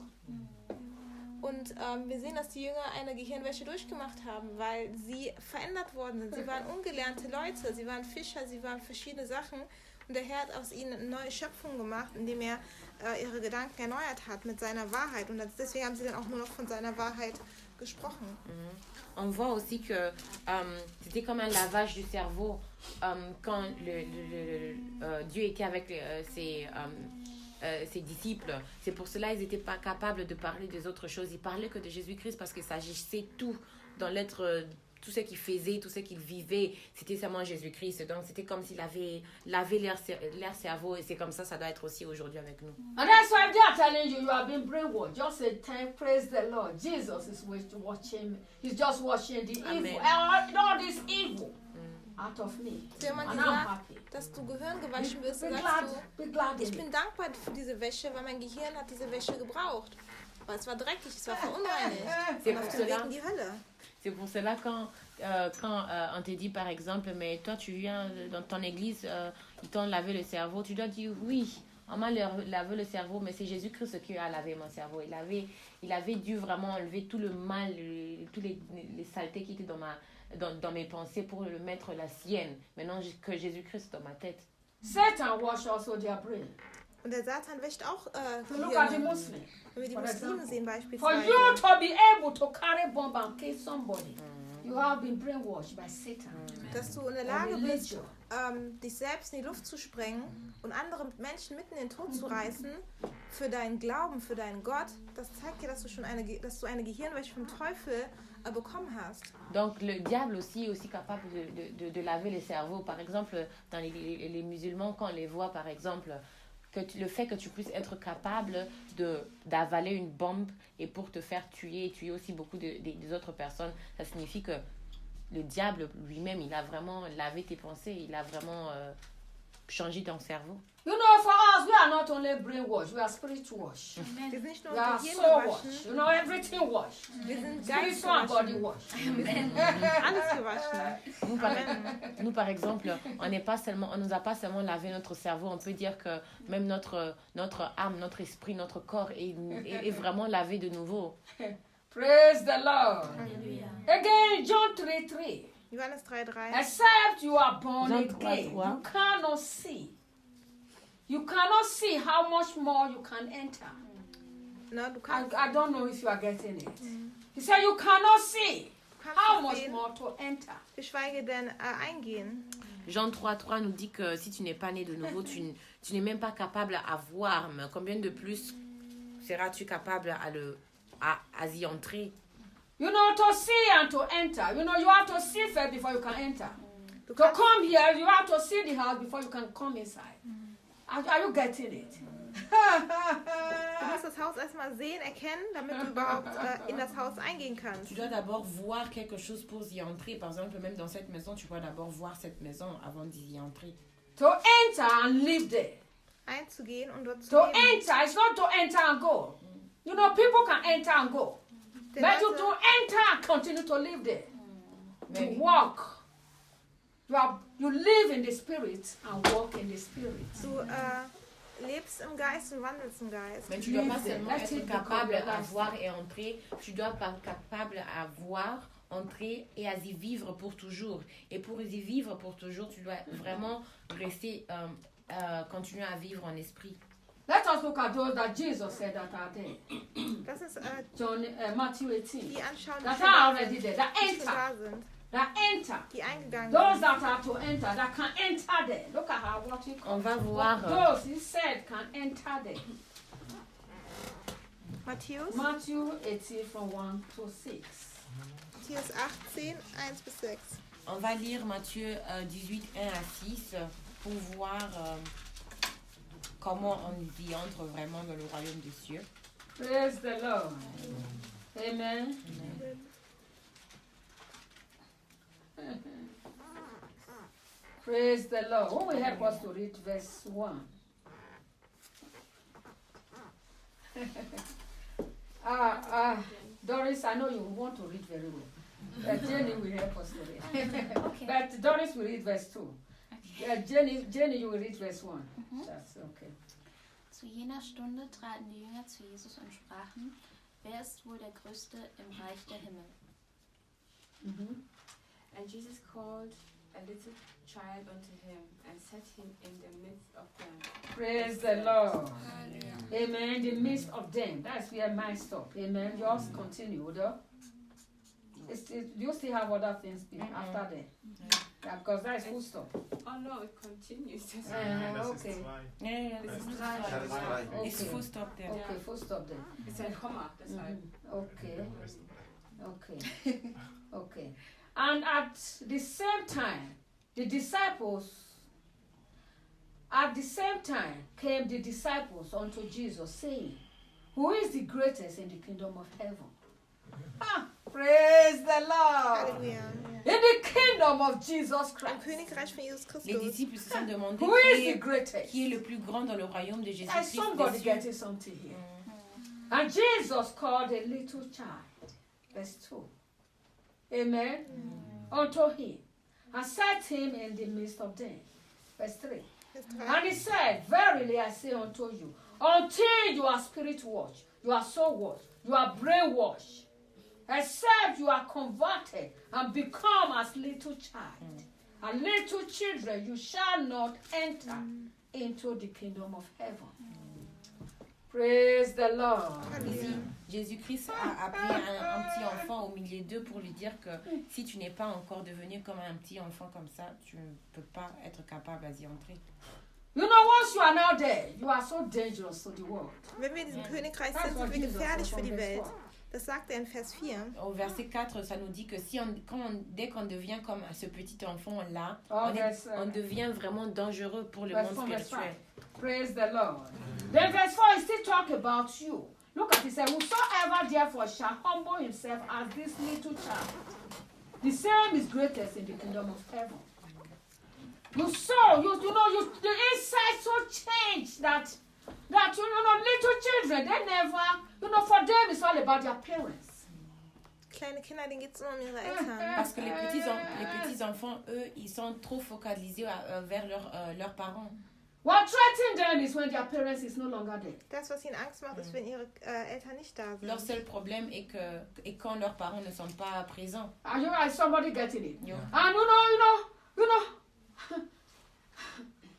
und wir sehen, dass die Jünger eine Gehirnwäsche durchgemacht haben, weil sie verändert worden sind. Sie waren ungelernte Leute, sie waren Fischer, sie waren verschiedene Sachen und der Herr hat aus ihnen eine neue Schöpfung gemacht, indem er ihre Gedanken erneuert hat mit seiner Wahrheit und deswegen haben sie dann auch nur noch von seiner Wahrheit gesprochen. On voit aussi que c'était comme un lavage du cerveau quand Dieu était avec ses disciples. C'est pour cela qu'ils n'étaient pas capables de parler des autres choses. Ils parlaient que de Jésus-Christ parce qu'il s'agissait tout dans l'être, tout ce qu'ils faisaient, tout ce qu'ils vivaient. C'était seulement Jésus-Christ. Donc c'était comme s'il avait lavé leur cerveau et c'est comme ça doit être aussi aujourd'hui avec nous. And that's why they are telling you have been brainwashed. Just say, thank, praise the Lord. Jesus is watching. He's just watching the Amen. evil. All this evil. out of me. Zu jemandem And I'm gesagt, happy. dass du Gehirn gewaschen wirst, Be sagst glad, du, be glad ich in bin it. dankbar für diese Wäsche, weil mein Gehirn hat diese Wäsche gebraucht. Weil es war dreckig, es war verunreinigt. C'est Und pour auf dem Weg cela, in die Hölle. c'est pour cela quand on te dit par exemple, mais toi tu viens dans ton église, ils t'ont lavé le cerveau, tu dois dire oui, on m'a lavé le cerveau, mais c'est Jésus-Christ qui a lavé mon cerveau. Il avait dû vraiment enlever tout le mal, tous les saletés qui étaient dans mes pensées pour le mettre la sienne. Maintenant que Jésus-Christ est dans ma tête. Satan washed also their brain. Und der Satan wäscht auch So look at the Gehirne. Muslim. Wenn wir die For Muslime example. sehen For you beispielsweise. to be able to carry bomb and kill somebody, you have been brainwashed by Satan. Dass du in der Or Lage bist, religion. dich selbst in die Luft zu sprengen und andere Menschen mitten in den Tod zu reißen, für deinen Glauben, für deinen Gott, das zeigt dir, dass du eine Gehirnwäsche vom Teufel bekommen hast. Donc le diable aussi est aussi capable de laver les cerveaux. Par exemple, dans les musulmans, quand on les voit, par exemple, le fait que tu puisses être capable d'avaler une bombe et pour te faire tuer et tuer aussi beaucoup des autres personnes, ça signifie que le diable lui-même, il a vraiment lavé tes pensées, il a vraiment changé ton cerveau. You know, for us, we are not only brainwashed, we are spirit washed. Wir sind nicht nur We are Gehirn soul gewaschen, washed. You know, everything washed. wir sind Geist Spiritual and body gewaschen. washed. Alles gewaschen. Nous, par exemple, on nous a pas seulement lavé notre cerveau, on peut dire que même notre âme, notre esprit, notre corps est vraiment lavé de nouveau. Praise the Lord. Halleluja. Again, John 3:3. Johannes 3,3. Except you are born John again, 3:3. you cannot see. You cannot see how much more you can enter. Na, du kannst, I don't know if you are getting it. He said you cannot see how much sehen, more to enter. geschweige denn eingehen. Jean 3:3 nous dit que si tu n'es pas né de nouveau, tu n'es même pas capable à voir. Mais combien de plus seras-tu capable à y entrer? You know, to see and to enter. You know, you have to see first before you can enter. Du To kannst, come here, you have to see the house before you can come inside. Are you getting it? du musst das Haus erstmal sehen, erkennen, damit du überhaupt in das Haus eingehen kannst. Tu dois d'abord voir quelque chose pour y entrer. Par exemple, même dans cette maison, tu dois d'abord voir cette maison avant d'y entrer. To enter and live there. Einzugehen und dort zu To leben. enter, it's not to enter and go. You know, people can enter and go. Die But you Leute, to enter and continue to live there. To Mais walk. You live in the spirit and walk in the spirit. du lebst im Geist und wandelst im Geist. tu dois pas seulement Let it être become capable your à lifestyle. voir et entrer, tu dois pas capable à voir, entrer et à y vivre pour toujours. Et pour y vivre pour toujours, tu dois vraiment rester, continuer à vivre en esprit. Let us look at those that Jesus said that are there. Das ist Matthew 18. die anschauen, That die are already there. That schon enter. da sind, That enter. die eingegangen Those sind. that are to enter, that can enter there. Look at how what he On calls. va voir Those he said can enter there. Matthäus, Matthew 18 from 1 to 6. Matthäus 18, 1 bis 6. on va lire Matthieu 18, 1 à 6 pour voir comment on y entre vraiment dans le royaume des cieux. Praise the Lord. Amen. Praise the Lord. Who will help us to read verse 1? Doris, I know you want to read very well. Jenny will help us to read. Okay. But Doris will read verse 2. Jenny, you will read verse 1. That's okay. Zu jener Stunde traten die Jünger zu Jesus und sprachen, wer ist wohl der Größte im Reich der Himmel? And Jesus called a little child unto him and set him in the midst of them. Praise the Lord. Amen. The midst of them. That's where mine stop. Amen. Yours continue, though. Do you still have other things after that? Yeah, because that is full stop. Oh no, it continues. Okay. It's full stop there. Okay, full stop there. It's a comma, that's why. Okay. Okay. Okay. And at the same time, came the disciples unto Jesus, saying, who is the greatest in the kingdom of heaven? Praise the Lord. Halleluja. in the kingdom of Jesus Im Christ. Königreich von Jesus Les Christus. disciples se sont demandé Who is the greatest? qui est le plus grand dans le royaume de And Jésus-Christ. somebody des cieux. getting something here. And Jesus called a little child, verse 2. Amen. Unto him, and set him in the midst of them. Verse 3. Vers 3. And he said, Verily I say unto you, until you are spirit washed, you are soul washed, you are brainwashed, except you are converted and become as little child. And little children, you shall not enter into the kingdom of heaven. Praise the Lord. Halleluja. Jésus-Christ a pris un petit enfant au milieu d'eux pour lui dire que si tu n'es pas encore devenu comme un petit enfant comme ça, tu ne peux pas être capable d'y entrer. You know, once you are now there, you are so dangerous to the world. Wenn wir in diesem Königreich That's sind, what sind wir Jesus gefährlich said für die from Welt. verse 4. Das sagt er in Vers 4. Au verset 4, ça nous dit que dès qu'on devient comme ce petit enfant-là, Oh, on devient vraiment dangereux pour le Verse monde 4, verse 5. spirituel. Praise the Lord. Then verse 4 is still talk about you. Look at it, it says, whosoever therefore shall humble himself as this little child, the same is greatest in the kingdom of heaven. You saw, the inside so changed that little children, they never, for them it's all about their parents. Kleine Kinder, denen geht es nur um ihre Eltern. Parce que les petits enfants, eux, ils sont trop focalisés vers leurs parents. What threatens them is when their parents is no longer there. Das, was ihnen Angst macht, ist, wenn ihre Eltern nicht da Leur sind. seul problème est quand leurs parents ne sont pas présents. Are you right? Somebody getting it? Yeah. And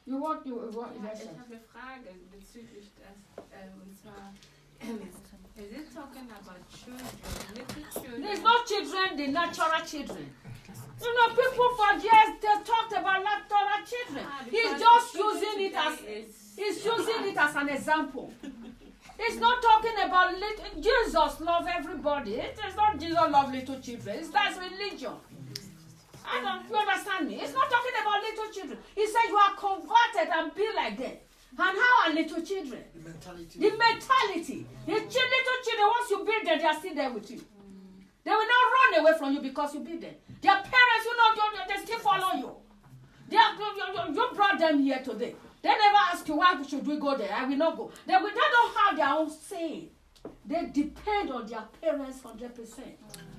you want Ja, yes, ich sir. habe eine Frage bezüglich das, und zwar, is it talking about children, little children? There's no children, the natural children. People for years they talked about natural children. He's just using it as an example. It's not talking about Jesus love everybody. It is not Jesus love little children. That's religion. You understand me? It's not talking about little children. He said you are converted and be like them. And how are little children? The mentality. The mentality. The little children, once you build them, they are still there with you. They will not run away from you because you build them. Their parents, they still follow you. You brought them here today. They never ask you, why should we go there? I will not go. They don't have their own say. They depend on their parents 100%.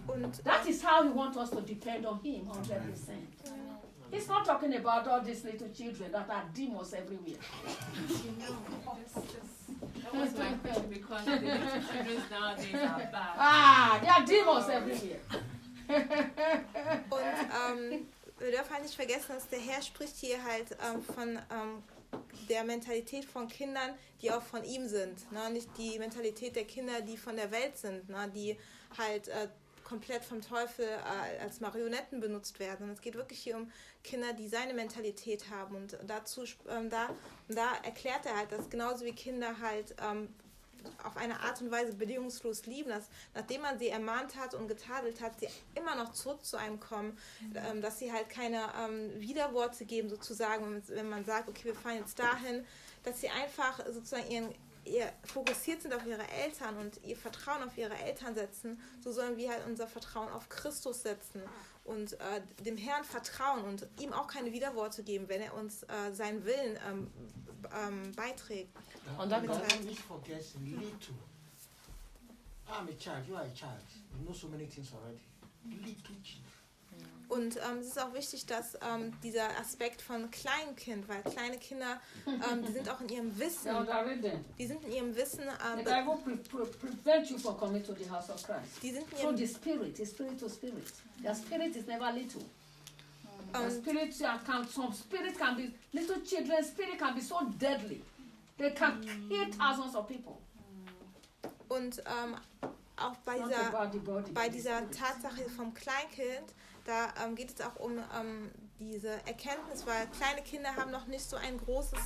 Und That is how he wants us to depend on him 100%. He's not talking about all these little children that are demons everywhere. That was my question because the little children nowadays are bad. They are demons everywhere. Und wir dürfen halt nicht vergessen, dass der Herr spricht hier halt von der Mentalität von Kindern, die auch von ihm sind. Ne? Nicht die Mentalität der Kinder, die von der Welt sind, ne? Die halt komplett vom Teufel als Marionetten benutzt werden. Und es geht wirklich hier um Kinder, die seine Mentalität haben. Und dazu da erklärt er halt, dass genauso wie Kinder halt auf eine Art und Weise bedingungslos lieben, dass nachdem man sie ermahnt hat und getadelt hat, sie immer noch zurück zu einem kommen, dass sie halt keine Widerworte geben sozusagen, wenn man sagt, okay, wir fahren jetzt dahin, dass sie einfach sozusagen fokussiert sind auf ihre Eltern und ihr Vertrauen auf ihre Eltern setzen, so sollen wir halt unser Vertrauen auf Christus setzen und dem Herrn vertrauen und ihm auch keine Widerworte geben, wenn er uns seinen Willen beiträgt. Und But dann English forgets little. I'm a child, you are a child. You know so many things already. Little child. Und es ist auch wichtig, dass dieser Aspekt von Kleinkind, weil kleine Kinder, die sind auch in ihrem Wissen, die sind in ihrem Wissen, I will prevent you from coming to the house of Christ. die sind in So ihrem the spirit is spirit to spirit. Their spirit is never little. Some spirit can be, little children's spirit can be so deadly. They can kill thousands of people. Und auch bei Not about the body, bei but the dieser spirit. Tatsache vom Kleinkind, da geht es auch um diese Erkenntnis, weil kleine Kinder haben noch nicht so ein großes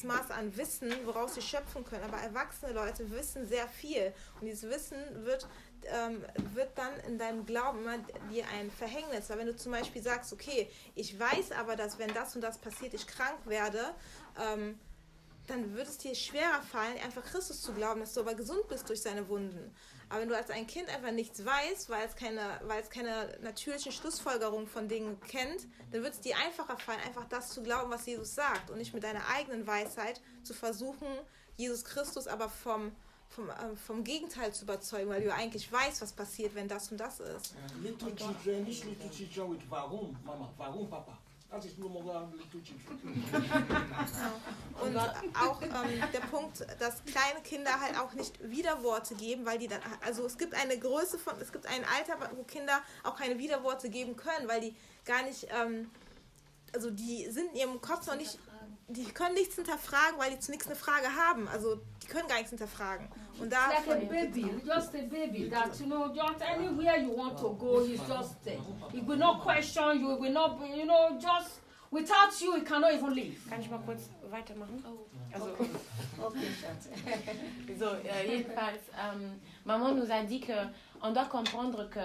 Maß an Wissen, woraus sie schöpfen können. Aber erwachsene Leute wissen sehr viel. Und dieses Wissen wird dann in deinem Glauben immer dir ein Verhängnis. Weil wenn du zum Beispiel sagst, okay, ich weiß aber, dass wenn das und das passiert, ich krank werde, dann wird es dir schwerer fallen, einfach Christus zu glauben, dass du aber gesund bist durch seine Wunden. Aber wenn du als ein Kind einfach nichts weißt, weil es keine natürlichen Schlussfolgerungen von Dingen kennt, dann wird es dir einfacher fallen, einfach das zu glauben, was Jesus sagt und nicht mit deiner eigenen Weisheit zu versuchen, Jesus Christus aber vom Gegenteil zu überzeugen, weil du eigentlich weißt, was passiert, wenn das und das ist. Little children with warum, Mama, warum, Papa. Das ist nur mal little children. Und auch der Punkt, dass kleine Kinder halt auch nicht Widerworte geben, weil die dann, also es gibt ein Alter, wo Kinder auch keine Widerworte geben können, weil die gar nicht, also die sind in ihrem Kopf noch nicht, die können nichts hinterfragen, weil die zu nichts eine Frage haben. Also die können gar nichts hinterfragen. Und da It's like a baby, just a baby that, just anywhere you want to go, he's just there. He will not question you, he will not, just without you, he cannot even leave. Kann ich mal kurz weitermachen? Also, Okay, Schatz. jedenfalls, maman nous a dit qu'on doit comprendre que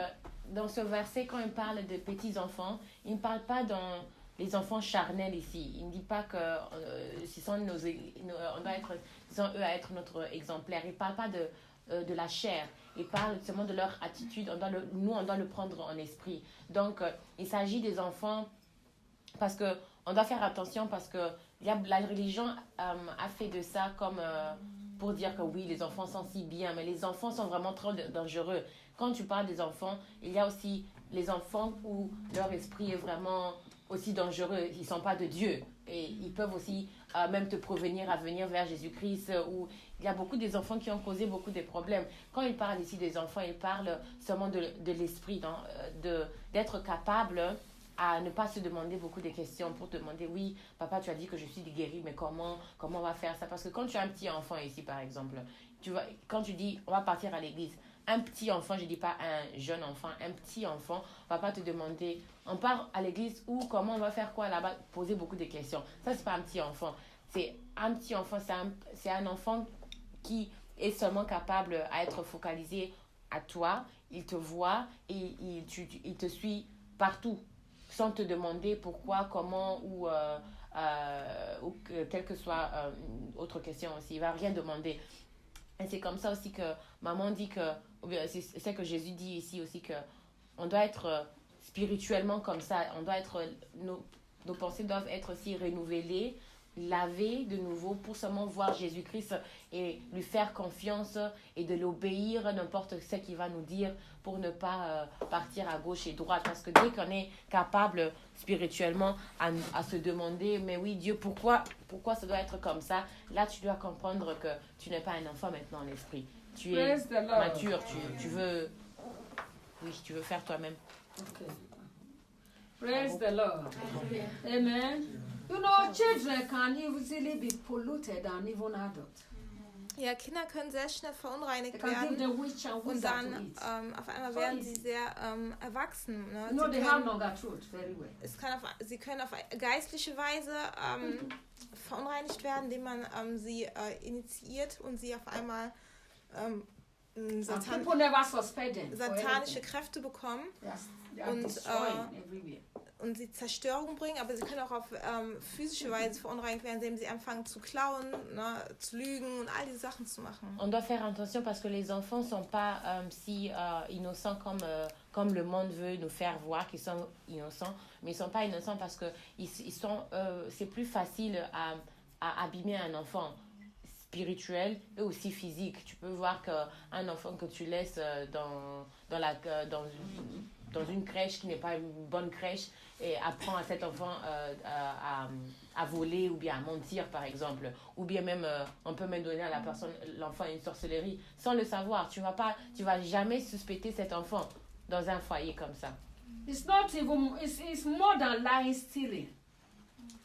dans ce verset, quand il parle de petits enfants, il ne parle pas dans les enfants charnels ici. Il ne dit pas que ce sont on doit être, ce sont eux à être notre exemplaire. Il ne parle pas de la chair. Il parle seulement de leur attitude. On doit le prendre en esprit. Donc, il s'agit des enfants parce que on doit faire attention parce que la religion a fait de ça comme pour dire que oui, les enfants sont si bien, mais les enfants sont vraiment trop dangereux. Quand tu parles des enfants, il y a aussi les enfants où leur esprit est vraiment aussi dangereux, ils ne sont pas de Dieu et ils peuvent aussi même te provenir à venir vers Jésus-Christ où il y a beaucoup des enfants qui ont causé beaucoup de problèmes. Quand il parle ici des enfants, il parle seulement de l'esprit, d'être capable à ne pas se demander beaucoup de questions pour te demander, oui, papa, tu as dit que je suis guérie, mais comment on va faire ça? Parce que quand tu as un petit enfant ici, par exemple, quand tu dis, on va partir à l'église, un petit enfant, je ne dis pas un jeune enfant, un petit enfant, on ne va pas te demander, on part à l'église ou comment on va faire quoi là-bas, poser beaucoup de questions. Ça, ce n'est pas un petit enfant. C'est un petit enfant, c'est un enfant qui est seulement capable à être focalisé à toi, il te voit et il te suit partout, sans te demander pourquoi, comment ou quelle que soit autre question aussi. Il ne va rien demander. Et c'est comme ça aussi que maman dit que, c'est que Jésus dit ici aussi que on doit être spirituellement comme ça. On doit être, nos pensées doivent être aussi renouvelées, lavées de nouveau pour seulement voir Jésus-Christ et lui faire confiance et de l'obéir n'importe ce qu'il va nous dire pour ne pas partir à gauche et droite. Parce que dès qu'on est capable spirituellement à se demander, mais oui, Dieu, pourquoi ça doit être comme ça? Là, tu dois comprendre que tu n'es pas un enfant maintenant en esprit. Tu es mature, tu veux faire toi-même. Okay. Praise the Lord. Amen. Children can easily be polluted than even adults. Ja, Kinder können sehr schnell verunreinigt They can give werden the witch and und wizard to dann eat. auf einmal werden sie sehr erwachsen. Ne? They have longer truth very well. Sie können auf geistliche Weise verunreinigt werden, indem man sie initiiert und sie auf einmal People never suspect them satanische Kräfte bekommen. Yes, they are destroying everywhere. Und sie Zerstörung bringen, aber sie können auch auf physische Weise verunreinigt werden, indem sie anfangen zu klauen, zu lügen und all diese Sachen zu machen. On doit faire attention parce que les enfants ne sont pas si innocents comme le monde veut nous faire voir qu'ils sont innocents, mais ils ne sont pas innocents parce que c'est plus facile à abîmer un enfant spirituel et aussi physique. Tu peux voir qu'un enfant que tu laisses dans une crèche qui n'est pas une bonne crèche et apprend à cet enfant à voler ou bien à mentir par exemple, ou bien même on peut même donner à l'enfant une sorcellerie sans le savoir. Tu vas jamais suspecter cet enfant dans un foyer comme ça. It's not even, it's more than lying, stealing.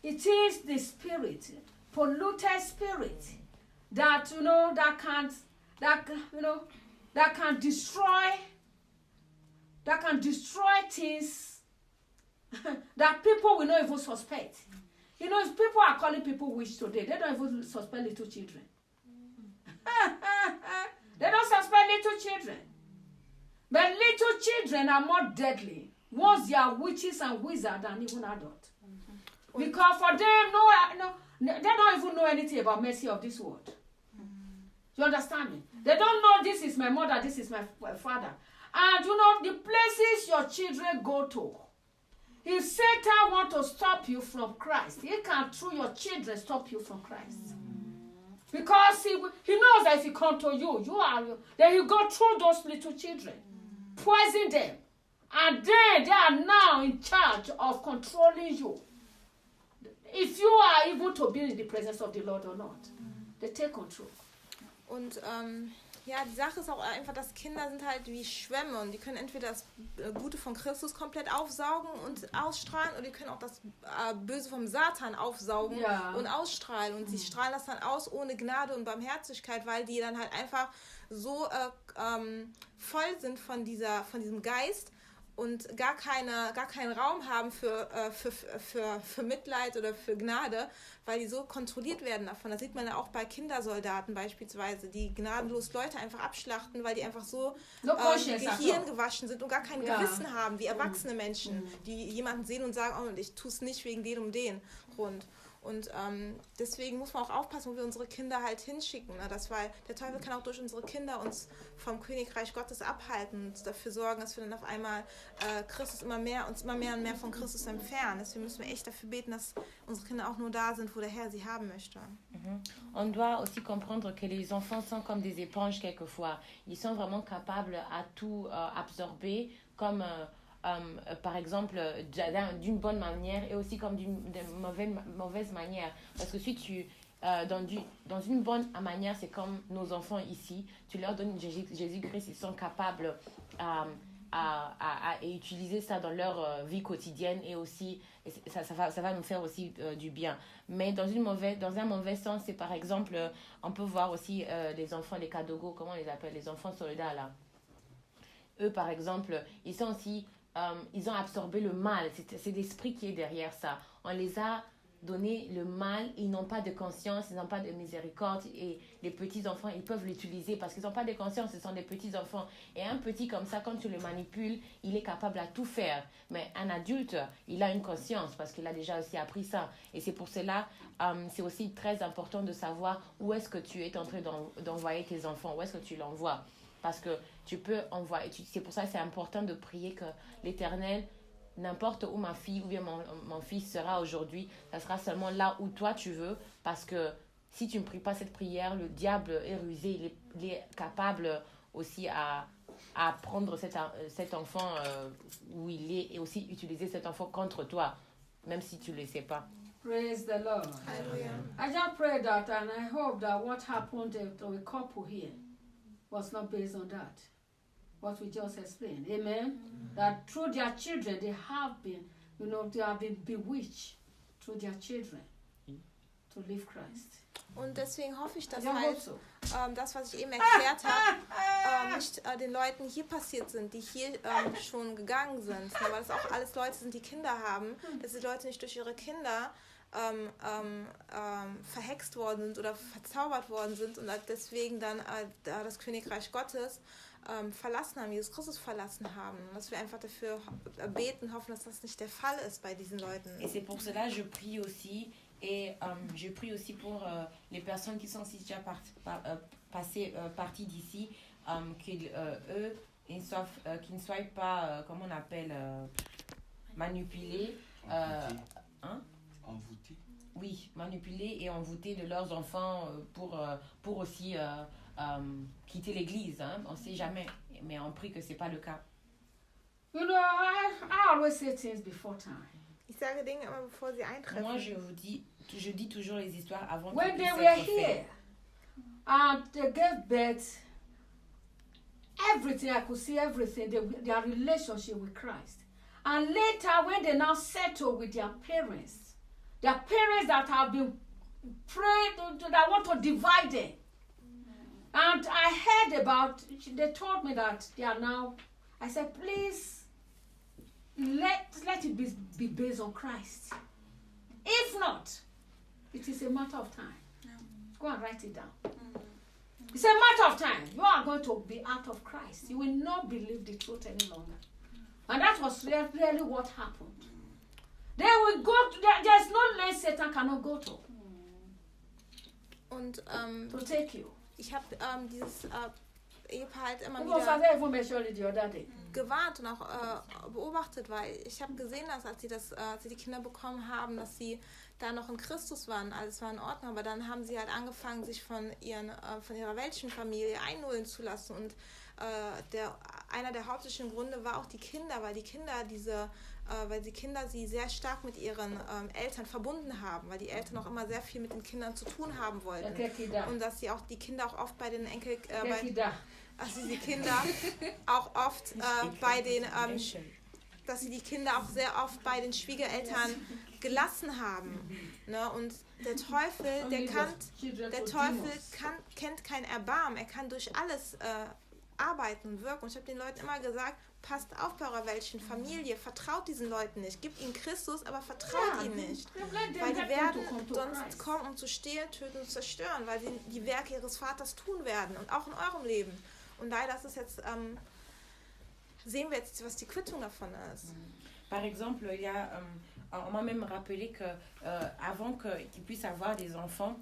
It is the spirit, polluted spirit that can destroy things that people will not even suspect. If people are calling people witch today, they don't even suspect little children. They don't suspect little children. But little children are more deadly once they are witches and wizards than even adults. Because for them, They don't even know anything about mercy of this world. You understand me? They don't know this is my mother, this is my father. And you know, the places your children go to, if Satan want to stop you from Christ, he can, through your children, stop you from Christ. Because he knows that if he come to you, then he go through those little children, poison them. And then they are now in charge of controlling you. If you are able to be in the presence of the Lord or not, they take control. Und ja, die Sache ist auch einfach, dass Kinder sind halt wie Schwämme und die können entweder das Gute von Christus komplett aufsaugen und ausstrahlen oder die können auch das Böse vom Satan aufsaugen und ausstrahlen und sie strahlen das dann aus ohne Gnade und Barmherzigkeit, weil die dann halt einfach so voll sind von diesem Geist und gar keinen Raum haben für Mitleid oder für Gnade, weil die so kontrolliert werden davon. Das sieht man ja auch bei Kindersoldaten beispielsweise, die gnadenlos Leute einfach abschlachten, weil die einfach so gehirngewaschen sind und gar kein Gewissen haben, wie erwachsene Menschen, die jemanden sehen und sagen, oh, ich tue es nicht wegen den und den Grund. Und deswegen muss man auch aufpassen, wo wir unsere Kinder halt hinschicken. Ne? Weil der Teufel kann auch durch unsere Kinder uns vom Königreich Gottes abhalten und dafür sorgen, dass wir dann auf einmal uns immer mehr und mehr von Christus entfernen. Deswegen müssen wir echt dafür beten, dass unsere Kinder auch nur da sind, wo der Herr sie haben möchte. On doit aussi comprendre que les enfants sont comme des éponges quelquefois. Ils sont vraiment capables à tout absorber comme... par exemple d'une bonne manière et aussi comme d'une mauvaise manière, parce que si tu dans une bonne manière, c'est comme nos enfants ici, tu leur donnes Jésus-Christ, ils sont capables à utiliser ça dans leur vie quotidienne et aussi ça va nous faire aussi du bien. Mais dans un mauvais sens, c'est par exemple on peut voir aussi les enfants, les Kadogo, comment on les appelle, les enfants soldats là, eux par exemple, ils sont aussi ils ont absorbé le mal, c'est l'esprit qui est derrière ça. On les a donné le mal, ils n'ont pas de conscience, ils n'ont pas de miséricorde et les petits-enfants, ils peuvent l'utiliser parce qu'ils n'ont pas de conscience, ce sont des petits-enfants. Et un petit comme ça, quand tu le manipules, il est capable à tout faire. Mais un adulte, il a une conscience parce qu'il a déjà aussi appris ça. Et c'est pour cela, c'est aussi très important de savoir où est-ce que tu es en train d'envoyer tes enfants, où est-ce que tu l'envoies. Parce que tu peux envoyer, c'est pour ça que c'est important de prier que l'Éternel, n'importe où ma fille ou bien mon fils sera aujourd'hui, ça sera seulement là où toi tu veux, parce que si tu ne pries pas cette prière, le diable est rusé, il est capable aussi à prendre cet enfant où il est et aussi utiliser cet enfant contre toi, même si tu ne le sais pas. Praise the Lord. Hallelujah. I just pray that and I hope that what happened to a couple here was not based on that, what we just explained. Amen? That through their children, they have been bewitched through their children to live Christ. Und deswegen hoffe ich, dass Ja, halt so. das, was ich eben erklärt habe, nicht den Leuten hier passiert sind, die hier schon gegangen sind, weil das auch alles Leute sind, die Kinder haben, dass die Leute nicht durch ihre Kinder verhext worden sind oder verzaubert worden sind und deswegen dann das Königreich Gottes verlassen haben, Jesus Christus verlassen haben. Und dass wir einfach dafür beten, hoffen, dass das nicht der Fall ist bei diesen Leuten. Et c'est pour cela je prie aussi et je prie aussi pour les personnes qui sont déjà parties d'ici, qu'eux qu'ils ne soient pas, comment on appelle, manipulés. Envoûtés. Oui, manipulés et envoûtés de leurs enfants pour aussi quitter l'église. Hein. On ne sait jamais, mais on prie que ce n'est pas le cas. You know, I always say things before time. Ich sage Dinge immer, bevor sie eintreffen. Moi, je dis toujours les histoires avant When qu'ils they puissent were être here faits. and they gave birth, everything, I could see everything, their relationship with Christ. And later, when they now settle with their parents that have been prayed, that want to divide them. And I heard about, they told me that they are now, I said, please, let it be based on Christ. If not, it is a matter of time. Go and write it down. It's a matter of time. You are going to be out of Christ. You will not believe the truth any longer. And that was really what happened. They will go to, there's no place Satan cannot go to. Und to take you. ich habe dieses Ehepaar halt immer Even for wieder that information the other day. gewarnt und auch beobachtet, weil ich habe gesehen, dass als sie die Kinder bekommen haben, dass sie da noch in Christus waren, alles war in Ordnung, aber dann haben sie halt angefangen, sich von ihrer weltlichen Familie einholen zu lassen und einer der hauptsächlichen Gründe war auch die Kinder, weil die Kinder sie sehr stark mit ihren Eltern verbunden haben, weil die Eltern auch immer sehr viel mit den Kindern zu tun haben wollten. Und dass sie auch die Kinder auch oft bei den dass sie die Kinder auch sehr oft bei den Schwiegereltern gelassen haben. Ne? Und der Teufel kennt kein Erbarmen. Er kann durch alles arbeiten und wirken. Und ich habe den Leuten immer gesagt, passt auf bei eurer welchen Familie, vertraut diesen Leuten nicht. Gebt ihnen Christus, aber vertraut ihnen nicht. Weil die werden sonst kommen, um zu stehlen, töten und zerstören, weil sie die Werke ihres Vaters tun werden. Und auch in eurem Leben. Und leider ist es jetzt... sehen wir jetzt, was die Quittung davon ist. Par exemple, on m'a même rappelé que avant qu'ils puissent avoir des enfants,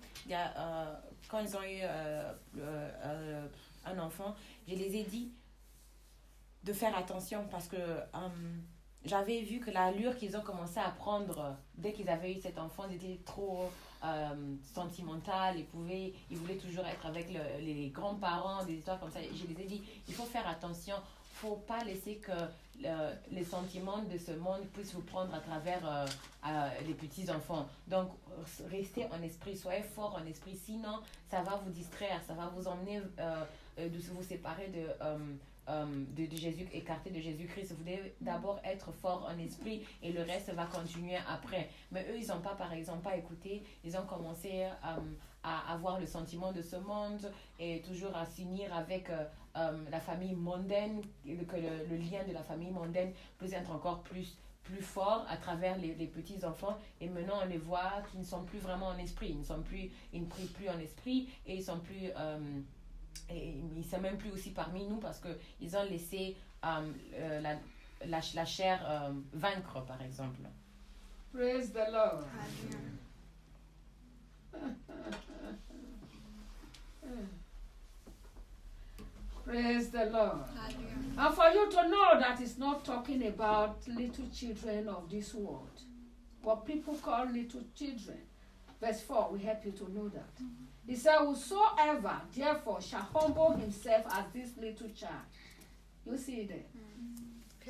quand ils ont eu un enfant, je les ai dit de faire attention parce que j'avais vu que l'allure qu'ils ont commencé à prendre dès qu'ils avaient eu cet enfant, ils étaient trop sentimental, ils voulaient toujours être avec les grands-parents, des histoires comme ça. Et je les ai dit, il faut faire attention. Il ne faut pas laisser que les sentiments de ce monde puissent vous prendre à travers les petits-enfants. Donc, restez en esprit, soyez fort en esprit, sinon ça va vous distraire, ça va vous emmener de vous séparer de Jésus, écarté de Jésus-Christ. Vous devez d'abord être fort en esprit et le reste va continuer après. Mais eux, ils n'ont pas, par exemple, pas écouté. Ils ont commencé à avoir le sentiment de ce monde et toujours à s'unir avec la famille mondaine, que le lien de la famille mondaine peut être encore plus fort à travers les petits-enfants. Et maintenant, on les voit qu'ils ne sont plus vraiment en esprit. Ils ne prient plus en esprit et ils sont plus... et ils ne sont même plus aussi parmi nous parce qu'ils ont laissé la chair vaincre, par exemple. Praise the Lord. Praise the Lord. And for you to know that it's not talking about little children of this world, what people call little children. Verse 4 will help you to know that. He said, whosoever therefore shall humble himself as this little child. You see it there?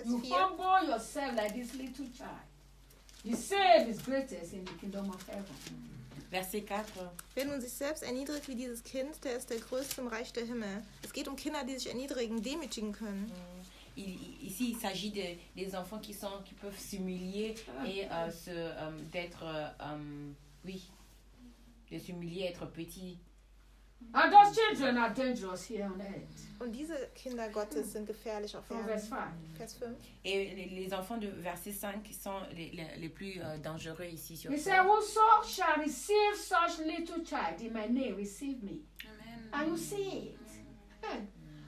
You humble yourself like this little child. The same is greatest in the kingdom of heaven. Verset 4. Wer nun sich selbst erniedrigt wie dieses Kind, der ist der Größte im Reich der Himmel. Es geht um Kinder, die sich erniedrigen, demütigen können. Ici, il s'agit des enfants qui peuvent s'humilier et de s'humilier, être petits. And those children are dangerous here on earth. Und diese Kinder Gottes sind gefährlich auf Erden. Vers 5. Vers 5. Et les enfants de verset 5 sont les plus dangereux ici sur He terre. said, whoso shall receive such little child in my name, receive me. Amen. And you see it.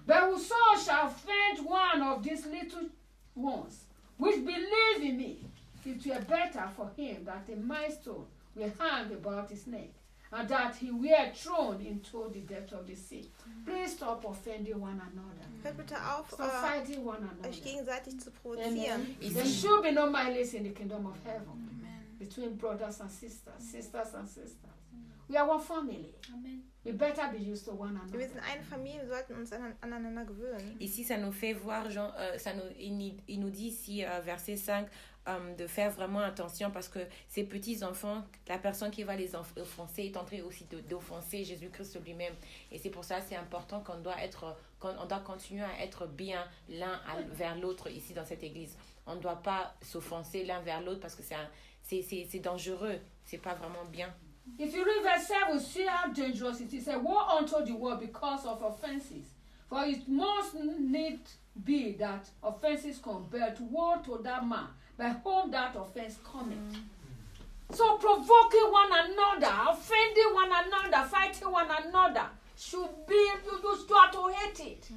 But whoso shall offend one of these little ones, which believe in me, it were better for him that a milestone will hang about his neck, and that he were thrown into the depth of the sea. Please stop offending one another. Hört bitte auf, Stop fighting one another. euch gegenseitig zu provozieren. Amen. There should be no malice in the kingdom of heaven. Between brothers and sisters, sisters and sisters. We are one family. Amen. We better be used to one another. Wir sind eine Familie, wir sollten uns aneinander gewöhnen. Ici, ça nous fait voir, il nous dit ici, verset 5, de faire vraiment attention parce que ces petits-enfants, la personne qui va les offenser est en train aussi d'offenser Jésus-Christ lui-même. Et c'est pour ça c'est important qu'on doit continuer à être bien l'un vers l'autre ici dans cette église. On ne doit pas s'offenser l'un vers l'autre parce que c'est dangereux, c'est pas vraiment bien. If you read verse 7, we see how dangerous it is. It says, woe unto the world because of offenses. For it must need be that offenses come, but woe to that man by whom that offense cometh. So provoking one another, offending one another, fighting one another should be, you start to hate it.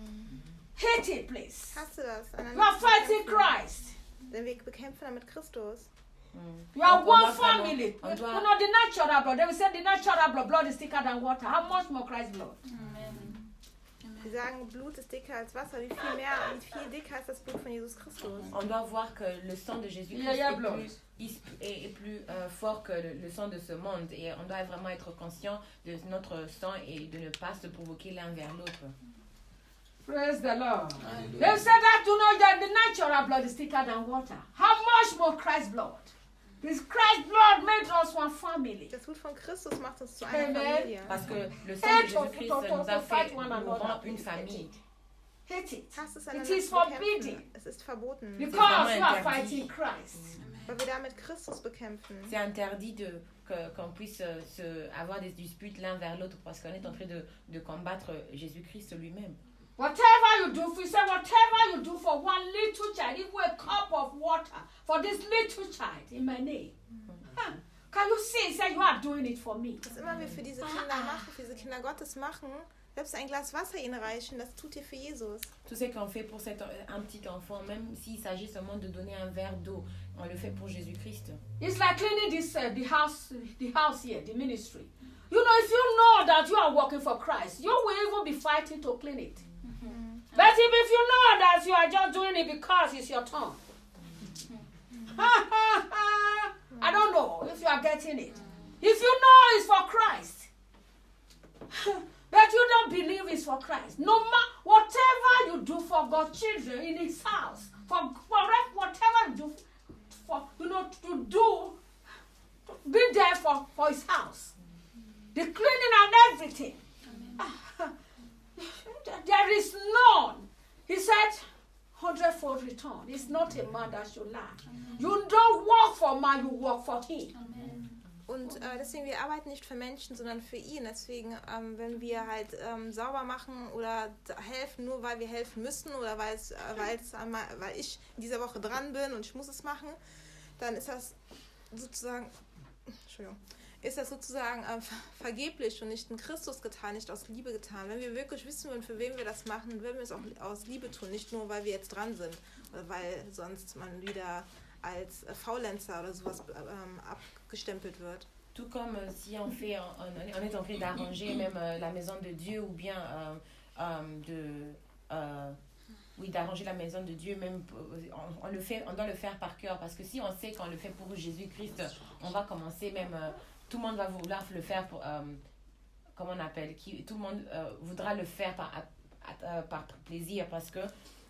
Hate it, please. Hasse das. You are fighting Christ. Denn wir bekämpfen damit Christus. You are Donc, one on doit vraiment- family. on You doit- know the natural blood. They will say the natural blood is thicker than water. How much more Christ's blood? Sie sagen, Blut ist dicker als Wasser. Wie viel dicker ist das Blut von Jesus Christus? On doit voir que le sang de Jésus-Christ est plus fort que le sang de ce monde. Et on doit vraiment être conscient de notre sang et de ne pas se provoquer l'un vers l'autre. Praise the Lord. They said that you know that the natural blood is thicker than water. How much more Christ's blood? This Christ's blood made us one family. Das Blut von Christus macht uns zu einer Amen. Familie. Parce que le sang de Jésus-Christ nous a fait, nous rend une famille. Hate it. Hass es It einander is zu bekämpfen. forbidden. Es ist verboten, Because you are fighting Christ. weil wir damit Christus bekämpfen. C'est interdit qu'on puisse avoir des disputes l'un vers l'autre parce qu'on est en train de combattre Jésus-Christ lui-même. Whatever you do, if you say whatever you do for one little child, even a cup of water for this little child in my name. Huh. Can you see? Say you are doing it for me. Was immer wir für diese Kinder machen, für diese Kinder Gottes machen, selbst ein Glas Wasser ihnen reichen, das tut ihr für Jesus. Tout ce qu'on fait pour un petit enfant, même s'il s'agit seulement de donner un verre d'eau, on le fait pour Jésus-Christ. It's like cleaning this the house here, the ministry. You know, if you know that you are working for Christ, you will even be fighting to clean it. But if you know that you are just doing it because it's your turn, I don't know if you are getting it. If you know it's for Christ, but you don't believe it's for Christ, no matter whatever you do for God's children in His house, for whatever you do for, you know, to do, be there for His house, the cleaning and everything. There is none. He said, 100-fold return. It's not a man that should lie. You don't work for man, you work for him. Und deswegen, wir arbeiten nicht für Menschen, sondern für ihn. Deswegen, wenn wir halt sauber machen oder helfen, nur weil wir helfen müssen oder weil ich in dieser Woche dran bin und ich muss es machen, dann ist das sozusagen, vergeblich und nicht in Christus getan, nicht aus Liebe getan. Wenn wir wirklich wissen wollen, für wen wir das machen, würden wir es auch aus Liebe tun, nicht nur, weil wir jetzt dran sind oder weil sonst man wieder als Faulenzer oder sowas abgestempelt wird. Tout comme si on est en train d'arranger même la maison de Dieu ou bien d'arranger la maison de Dieu, même on doit le faire par cœur parce que si on sait qu'on le fait pour Jésus-Christ, on va commencer même, tout le monde va vouloir le faire pour, comment on appelle, tout le monde voudra le faire par plaisir parce que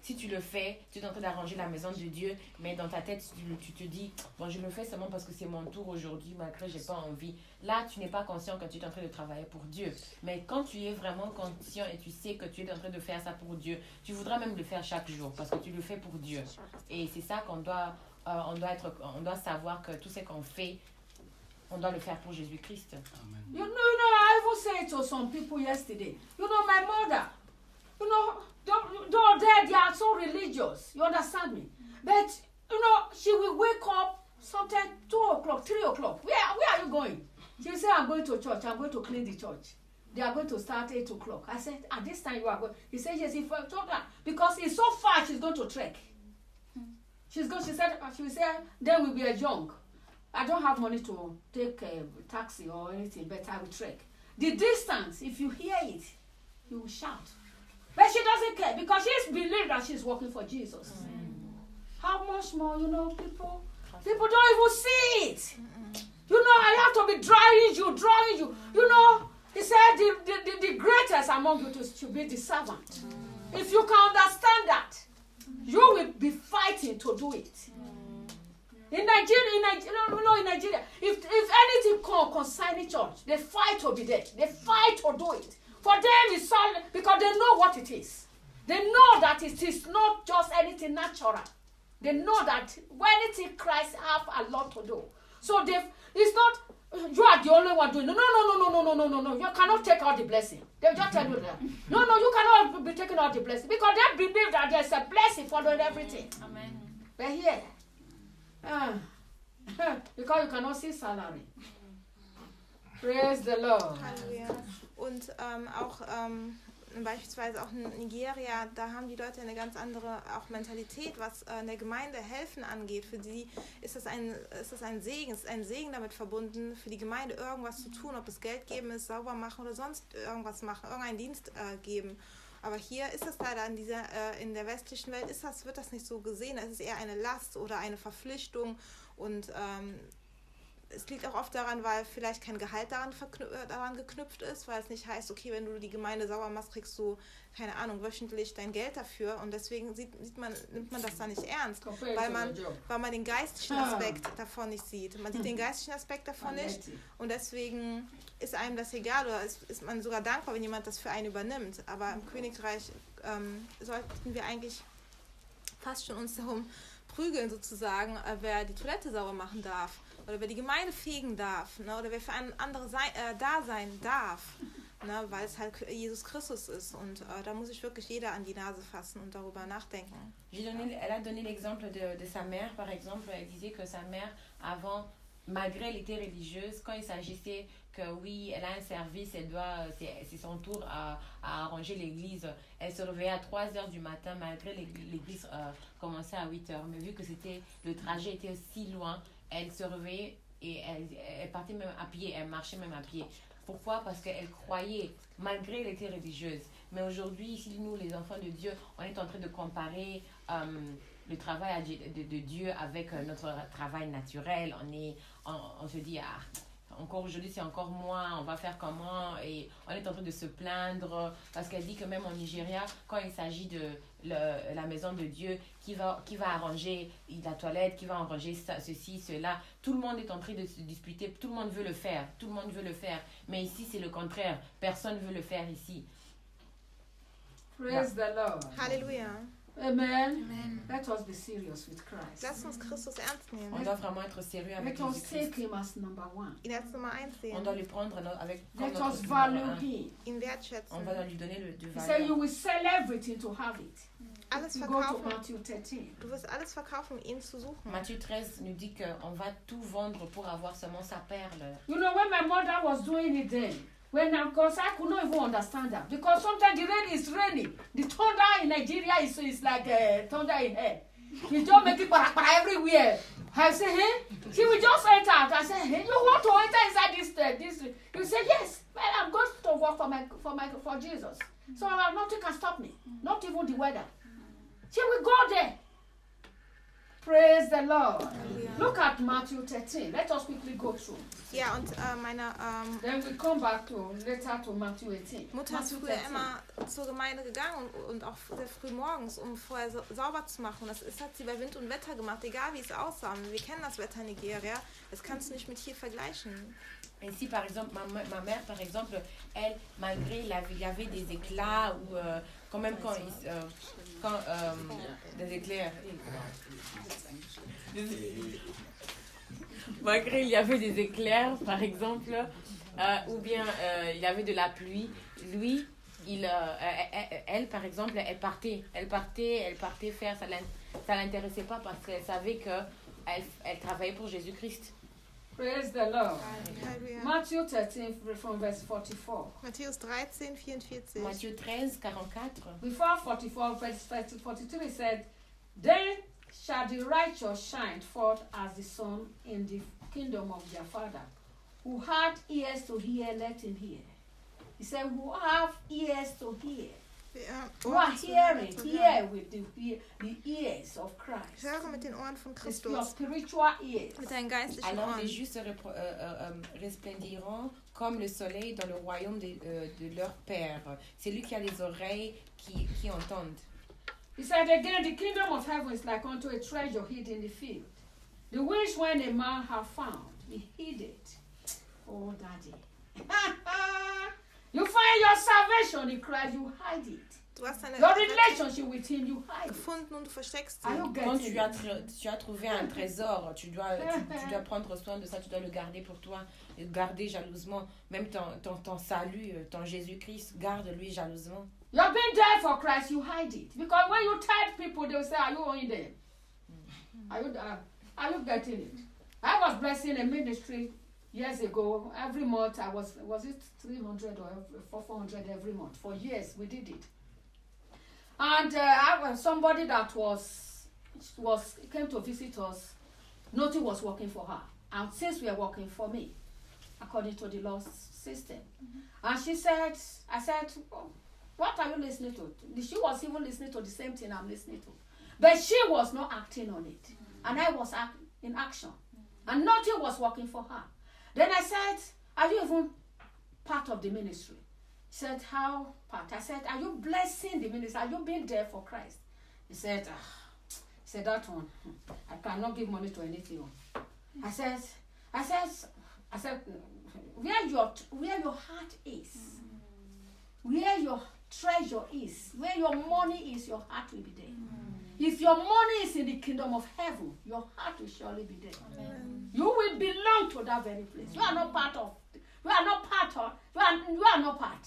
si tu le fais, tu es en train d'arranger la maison de Dieu, mais dans ta tête, tu te dis, bon, je le fais seulement parce que c'est mon tour aujourd'hui, malgré que je n'ai pas envie. Là, tu n'es pas conscient que tu es en train de travailler pour Dieu. Mais quand tu es vraiment conscient et tu sais que tu es en train de faire ça pour Dieu, tu voudras même le faire chaque jour parce que tu le fais pour Dieu. Et c'est ça qu'on doit, on doit savoir que tout ce qu'on fait, on doit le faire pour Jésus-Christ. Amen. You know, I even said to some people yesterday, you know, my mother, you know, though they are so religious, you understand me? But, you know, she will wake up sometimes 2 o'clock, 3 o'clock. Where are you going? She will say, I'm going to church. I'm going to clean the church. They are going to start 8 o'clock. I said, at this time you are going. He said, yes, if I told her, because it's so far, she's going to trek. She will say, then we'll be a junk. I don't have money to take a taxi or anything, but I will trek. The distance, if you hear it, you will shout. But she doesn't care because she's believed that she's working for Jesus. How much more, you know, people don't even see it. You know, I have to be drawing you. You know, he said the greatest among you to be the servant. If you can understand that, you will be fighting to do it. In Nigeria, if anything concerning church, they fight to be there. They fight to do it. For them, it's solid because they know what it is. They know that it is not just anything natural. They know that when anything Christ have a lot to do. So it's not you are the only one doing. No. You cannot take all the blessing. They'll just tell you that. No, you cannot be taking all the blessing because they believe that there's a blessing following everything. Amen. But here, because you cannot see salary. Praise the Lord. Halleluja. Und auch beispielsweise auch in Nigeria, da haben die Leute eine ganz andere auch Mentalität, was in der Gemeinde helfen angeht. Für die ist das ein Segen, es ist ein Segen damit verbunden, für die Gemeinde irgendwas zu tun, ob es Geld geben ist, sauber machen oder sonst irgendwas machen, irgendeinen Dienst geben. Aber hier ist es leider in der westlichen Welt wird das nicht so gesehen. Es ist eher eine Last oder eine Verpflichtung und es liegt auch oft daran, weil vielleicht kein Gehalt daran geknüpft ist, weil es nicht heißt, okay, wenn du die Gemeinde sauber machst, kriegst du, keine Ahnung, wöchentlich dein Geld dafür und deswegen nimmt man das da nicht ernst, weil man den geistlichen Aspekt davon nicht sieht. Man sieht den geistlichen Aspekt davon nicht und deswegen ist einem das egal oder ist man sogar dankbar, wenn jemand das für einen übernimmt. Aber im Königreich sollten wir eigentlich fast schon uns darum prügeln sozusagen, wer die Toilette sauber machen darf. Oder wer die Gemeinde fegen darf, ne? Oder wer für einen anderen da sein darf, ne? Weil es halt Jesus Christus ist. Und da muss sich wirklich jeder an die Nase fassen und darüber nachdenken. Elle a donné l'exemple de sa mère, par exemple. Elle disait que sa mère, avant, malgré elle était religieuse, quand il s'agissait que oui, elle a un service, c'est son tour à arranger l'église. Elle se réveillait à 3h du matin, malgré l'église commençait à 8h. Mais vu que le trajet était aussi loin, elle se réveillait et elle partait même à pied, elle marchait même à pied. Pourquoi? Parce qu'elle croyait, malgré qu'elle était religieuse. Mais aujourd'hui, ici, nous, les enfants de Dieu, on est en train de comparer le travail de Dieu avec notre travail naturel. On se dit, encore aujourd'hui, c'est encore moins, on va faire comment? Et on est en train de se plaindre parce qu'elle dit que même en Nigeria, quand il s'agit de la maison de Dieu, qui va arranger la toilette, qui va arranger ceci, cela, tout le monde est en train de se disputer, tout le monde veut le faire, mais ici c'est le contraire, personne ne veut le faire ici. Praise the Lord. Halleluja. Amen. Let us be serious with Christ. Lass uns Christus ernst nehmen. On doit vraiment être sérieux avec Let us Jésus-Christ. take him as number one. Ihn als Nummer 1 On sehen. doit le prendre avec comme Let notre us numéro value un. him. Ihn wertschätzen. On va lui donner du He said you valeur. will sell everything to have it. Alles You go to verkaufen. Matthew 13. Du wirst alles verkaufen, um ihn zu suchen. Matthieu 13 nous dit qu'on va tout vendre pour avoir seulement sa perle. You know, when my mother was doing it then, because I could not even understand that. Because sometimes the rain is raining. The thunder in Nigeria is like thunder in hell. You just make it everywhere. I say, hey, she will just enter out. I say, hey, you want to enter inside this? You say, yes, well, I'm going to work for Jesus. So nothing can stop me. Not even the weather. She will go there. Praise the Lord. Halleluja. Look at Matthew 13. Let us quickly go through. Ja, und meine Then we come back later to Matthew 18. Mutter ist Matthew früher 13. immer zur Gemeinde gegangen und auch sehr früh morgens, um vorher sauber zu machen. Das hat sie bei Wind und Wetter gemacht, egal wie es aussah. Wir kennen das Wetter in Nigeria. Das kannst du nicht mit hier vergleichen. Ici, par exemple, ma mère, par exemple, elle, malgré il y avait des éclats ou quand même des éclairs. Malgré il y avait des éclairs, par exemple, ou bien il y avait de la pluie, lui, elle, par exemple, elle partait faire, ça l'intéressait pas parce qu'elle savait qu'elle travaillait pour Jésus-Christ. Praise the Lord. Halleluja. Matthew 13 from verse 44. Matthäus 13, 44. Matthieu 13, 44. Before 44, verse 43 said, Then shall the righteous shine forth as the sun in the kingdom of their Father. Who had ears to hear, let him hear. He said, who have ears to hear. Who are hearing, hear with the ears of Christ. Höre mit den Ohren von It's your Christus. spiritual ears. Mit deinen geistlichen Alors les Ohren. justes resplendiront comme le soleil dans le royaume de leur Père. C'est lui qui a les oreilles qui entendent. He said again, the kingdom of heaven is like unto a treasure hid in the field. The which when a man have found, he hid it. Oh, Daddy. You find your salvation in Christ, you hide it. Du hast deine Your relationship with him, you hide it. gefunden und du versteckst Are you sie. Quand getting it? tu as trouvé un trésor, tu dois prendre soin de ça, tu dois le garder pour toi, et garder jalousement. Même ton salut, ton Jésus-Christ, garde-lui jalousement. You've been there for Christ, you hide it. Because when you tell people, they will say, are you owing them? Are you getting it? I was blessing a ministry years ago, every month I was it 300 or 400 every month? For years we did it. And I was somebody that came to visit us, nothing was working for her. And since we are working for me, according to the law system. And she said, I said, oh, what are you listening to? She was even listening to the same thing I'm listening to. But she was not acting on it. And I was in action. And nothing was working for her. Then I said, are you even part of the ministry? She said, how part? I said, are you blessing the ministry? Are you being there for Christ? He said, that one, I cannot give money to anything. I said, where your heart is, where your treasure is, where your money is, your heart will be there. If your money is in the kingdom of heaven, your heart will surely be there. Amen. You will belong to that very place. You are not part of. You are not part.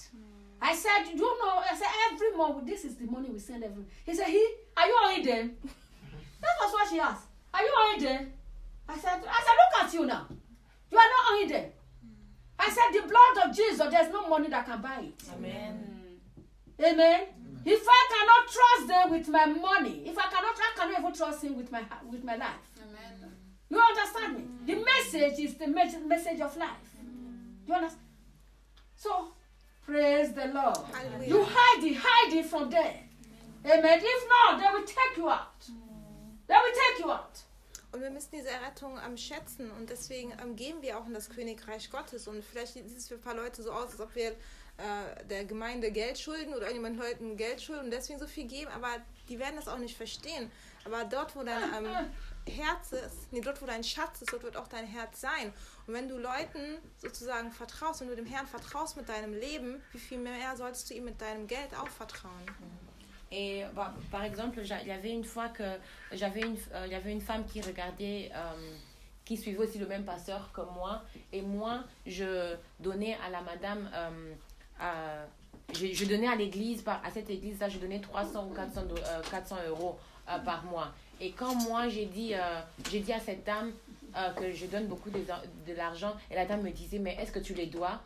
I said, every month, this is the money we send every. He said, are you only there? That was what she asked. Are you only there? I said, look at you now. You are not only there. I said, the blood of Jesus, there's no money that can buy it. Amen. Amen. If I cannot trust them with my money, I cannot even trust him with my life. Amen. You understand me? The message is the message of life. You understand? So, praise the Lord. Hallelujah. You hide it from them. Amen. If not, they will take you out. They will take you out. Und wir müssen diese Errettung schätzen und deswegen gehen wir auch in das Königreich Gottes. Und vielleicht sieht es für ein paar Leute so aus, als ob wir der Gemeinde Geld schulden oder irgendjemand Leuten Geld schulden und deswegen so viel geben, aber die werden das auch nicht verstehen. Aber dort, wo dein Herz ist, dort, wo dein Schatz ist, dort wird auch dein Herz sein. Und wenn du Leuten sozusagen vertraust, wenn du dem Herrn vertraust mit deinem Leben, wie viel mehr sollst du ihm mit deinem Geld auch vertrauen? Et par exemple, il y avait une fois que il y avait une femme qui regardait, qui suivait aussi le même pasteur que moi, et moi je donnais à la madame, je donnais à l'église, à cette église là, je donnais 300 ou 400 euros par mois. Et quand moi j'ai dit à cette dame que je donne beaucoup de l'argent, et la dame me disait, mais est-ce que tu les dois?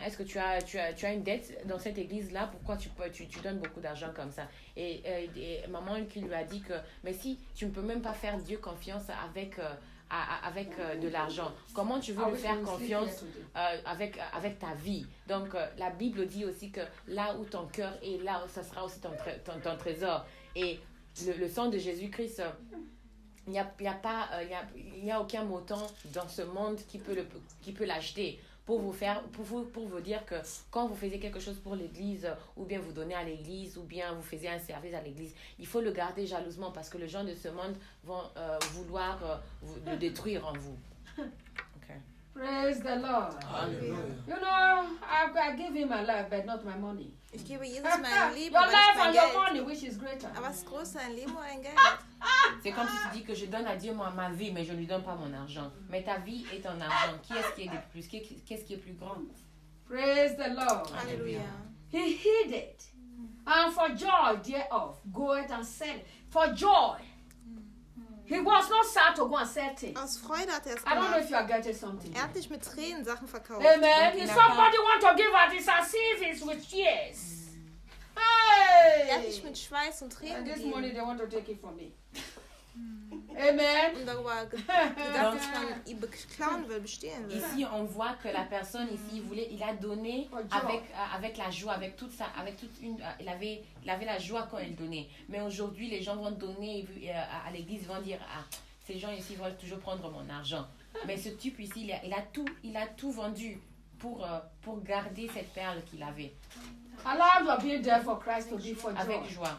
Est-ce que tu as une dette dans cette église-là? Pourquoi tu donnes beaucoup d'argent comme ça? Et maman qui lui a dit que, mais si tu ne peux même pas faire Dieu confiance avec de l'argent, comment tu veux lui faire confiance avec ta vie? Donc la Bible dit aussi que là où ton cœur est, là ça sera aussi ton trésor. Et le sang de Jésus-Christ, il n'y a aucun montant dans ce monde qui peut l'acheter. Pour vous dire que quand vous faisiez quelque chose pour l'église, ou bien vous donnez à l'église, ou bien vous faisiez un service à l'église, il faut le garder jalousement parce que les gens de ce monde vont vouloir le détruire en vous. Okay. Praise the Lord. Hallelujah. You know, I give him my life, but not my money. Ich gebe Jesus mein Leben, Your aber life nicht mein and your Geld. money, which is greater. Aber es ist größer, ein Leben oder ein Geld? C'est comme si tu dis que je donne à Dieu ma vie, mais je ne lui donne pas mon argent. Mais ta vie est ton argent. Qui est-ce qui est le plus? Qu'est-ce qui est plus grand? Praise the Lord. Halleluja. He hid it. And for joy thereof, go ahead and sell it. For joy. He was not sad to go and sell things. Aus Freude hat er es I don't know if gemacht. you are getting something. Er hat nicht mit Tränen Sachen verkauft. Amen. If somebody want to give out, it's as if it's with tears. Hey! Er hat nicht mit Schweiß und Tränen And this money gegeben. they want to take it from me. Amen. Und darüber gedacht, dass man ihn beklauen will, bestehlen will. Ici, on voit que la personne ici, il a donné avec la joie, il avait la joie quand il donnait. Mais aujourd'hui, les gens vont donner à l'église, vont dire, ah, ces gens ici vont toujours prendre mon argent. Mais ce type ici, il a tout vendu pour garder cette perle qu'il avait. Allow your being there for Christ to be for joy. Avec joie.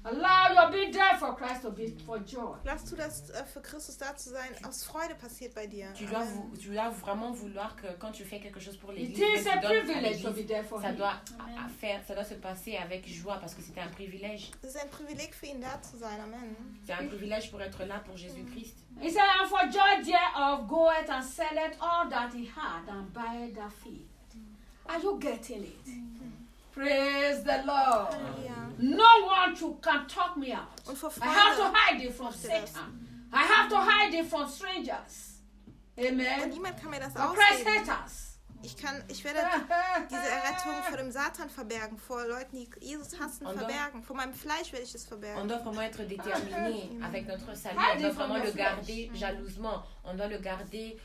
Allow your being there for Christ to be for joy. Lass du das für Christus da zu sein, aus Freude passiert bei dir. Tu dois vraiment vouloir que quand tu fais quelque chose pour It l'église, is a privilege to be there for ça him. doit se passer avec joie parce que c'est un privilège. Es ist ein Privileg für ihn da zu sein, Amen. C'est un privilège pour être là pour Jésus-Christ. He said, and for joy thereof, go out and sell it all that he had and buy that field. Are you getting it? Praise the Lord. Halleluja. No one can talk me out. Und vor I have to Freude. hide it from Satan. I have to hide it from strangers. Und Amen. niemand kann mir das But Christ ausreden. hates us. Ich werde diese Errettung vor dem Satan verbergen, vor Leuten, die Jesus hassen, verbergen. Vor meinem Fleisch werde ich das On verbergen. doit vraiment être déterminé avec notre salut. Hide On it doit from vraiment your le flesh. garder jalousement. On doit le garder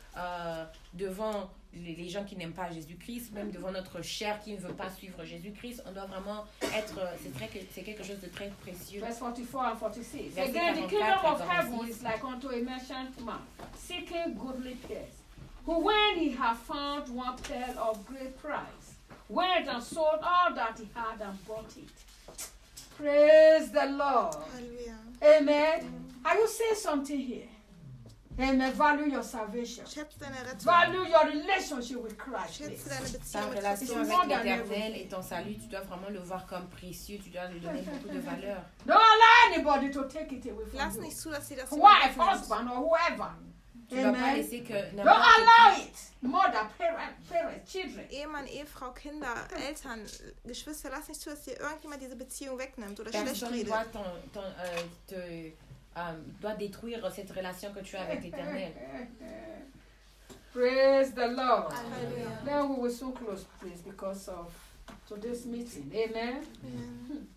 devant les gens qui n'aiment pas Jésus-Christ, même devant notre chair qui ne veut pas suivre Jésus-Christ. On doit vraiment être... C'est quelque chose de très précieux. Verse 44 and 46. Verset Again, the 44 kingdom of et heaven 46. is like unto a merchant man, seeking goodly pearls, who when he had found one pearl of great price, went and sold all that he had and bought it. Praise the Lord. Halleluja. Amen. Are you saying something here? Amen. Value your salvation. Schätze deine Rettung. Value your relationship with Christ. Schätze please. deine Ta Beziehung mit relation Christus. more avec than l'Éternel everything. et ton salut, tu dois vraiment le voir comme précieux. Tu dois lui donner beaucoup de valeur. Don't allow anybody to take it away Lass from you. nicht zu, dass sie das Wife, wegnehmen. husband, or whoever. Tu ne dois pas Amen. laisser que Don't n'importe allow qui... it. Mother, parents, children. Ehemann, Ehefrau, Kinder, Eltern, Geschwister, lass nicht zu, dass dir irgendjemand diese Beziehung wegnimmt oder schlecht Personne redet. doit détruire cette relation que tu as avec l'Éternel. Praise the Lord. Halleluja. Then we will soon close, please, because of today's meeting. Amen. Amen.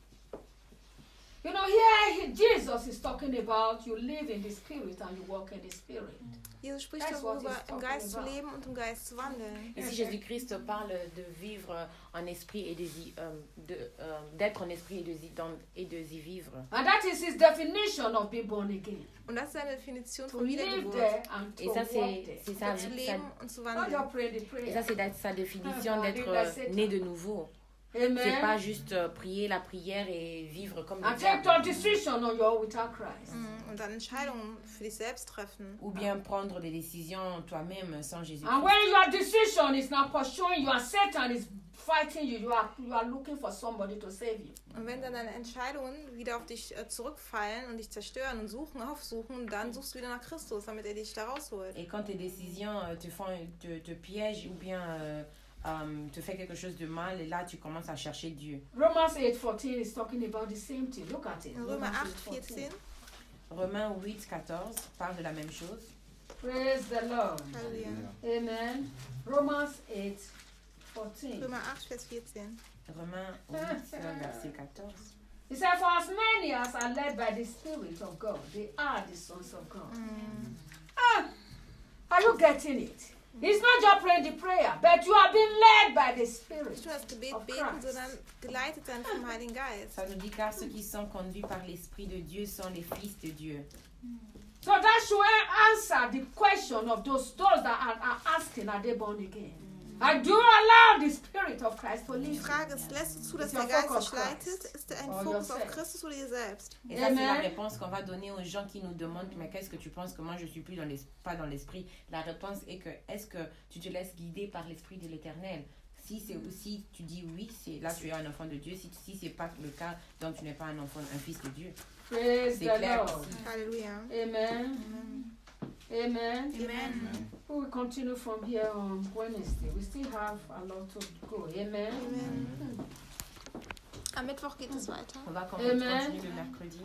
You know, here Jesus is talking about you live in the Spirit and you walk in the Spirit. Jesus spricht That's what darüber, he's im talking Geist zu about. leben und im Geist zu wandeln. Ici, Jésus-Christ parle de vivre en esprit et d'être en esprit et de y vivre. And that is his definition of being born again. Und das ist seine Definition To von live Wiedergeburt. there and to Et ça, walk there. c'est ça, Zu leben und zu Not wandeln. just pray the et prayer. ça, c'est sa définition d'être né de nouveau. C'est Amen. pas juste prier la prière et vivre comme le And take diable. your decision on your own without Christ. Und dann Entscheidungen für dich selbst treffen. Ou bien prendre des décisions toi-même sans Jésus. And when your decision is not pursuing you and Satan is fighting you, you are looking for somebody to save you. Und wenn dann deine Entscheidungen wieder auf dich zurückfallen und dich zerstören und aufsuchen, dann suchst du wieder nach Christus, damit er dich da rausholt. Et quand tes décisions te piègent ou bien te fait quelque chose de mal, et là tu commences à chercher Dieu. Romans 8:14 is talking about the same thing. Look at it. In Römer Romans 8, 14. Romains 8, 14 parle de la même chose. Praise the Lord. Halleluja. Amen. Romans 8:14. Römer 8, Vers 14. Romains 8, verset 14. He said, for as many as are led by the Spirit of God, they are the sons of God. Are you getting it? It's not just praying the prayer, but you are being led by the Spirit. Nicht nur das Gebet Of beten, Christ. sondern geleitet sein vom Heiligen Geist. Ça nous dit car ceux qui sont conduits par l'Esprit de Dieu sont les fils de Dieu. So that should answer the question of those that are asking, are they born again? And do you allow the Spirit of Christ to Die live? Frage ist, lässt du zu, dass Ist der your Geist focus dich leitet? Christ? Ist er ein Or Fokus auf yourself? Christus oder dir selbst? Et ça, c'est la Amen. réponse qu'on va donner aux gens qui nous demandent mais qu'est-ce que tu penses que moi je suis plus pas dans l'esprit. La réponse est que est-ce que tu te laisses guider par l'esprit de l'Éternel? Si c'est aussi tu dis oui, c'est là tu es un enfant de Dieu. Si c'est pas le cas, donc tu n'es pas un fils de Dieu. Praise C'est the clair Lord. ici. Halleluja. Amen. Amen. Amen. We will continue from here on Wednesday. We still have a lot to go. Amen. Amen. Am Mittwoch geht es weiter. On va Amen. continuer le mercredi.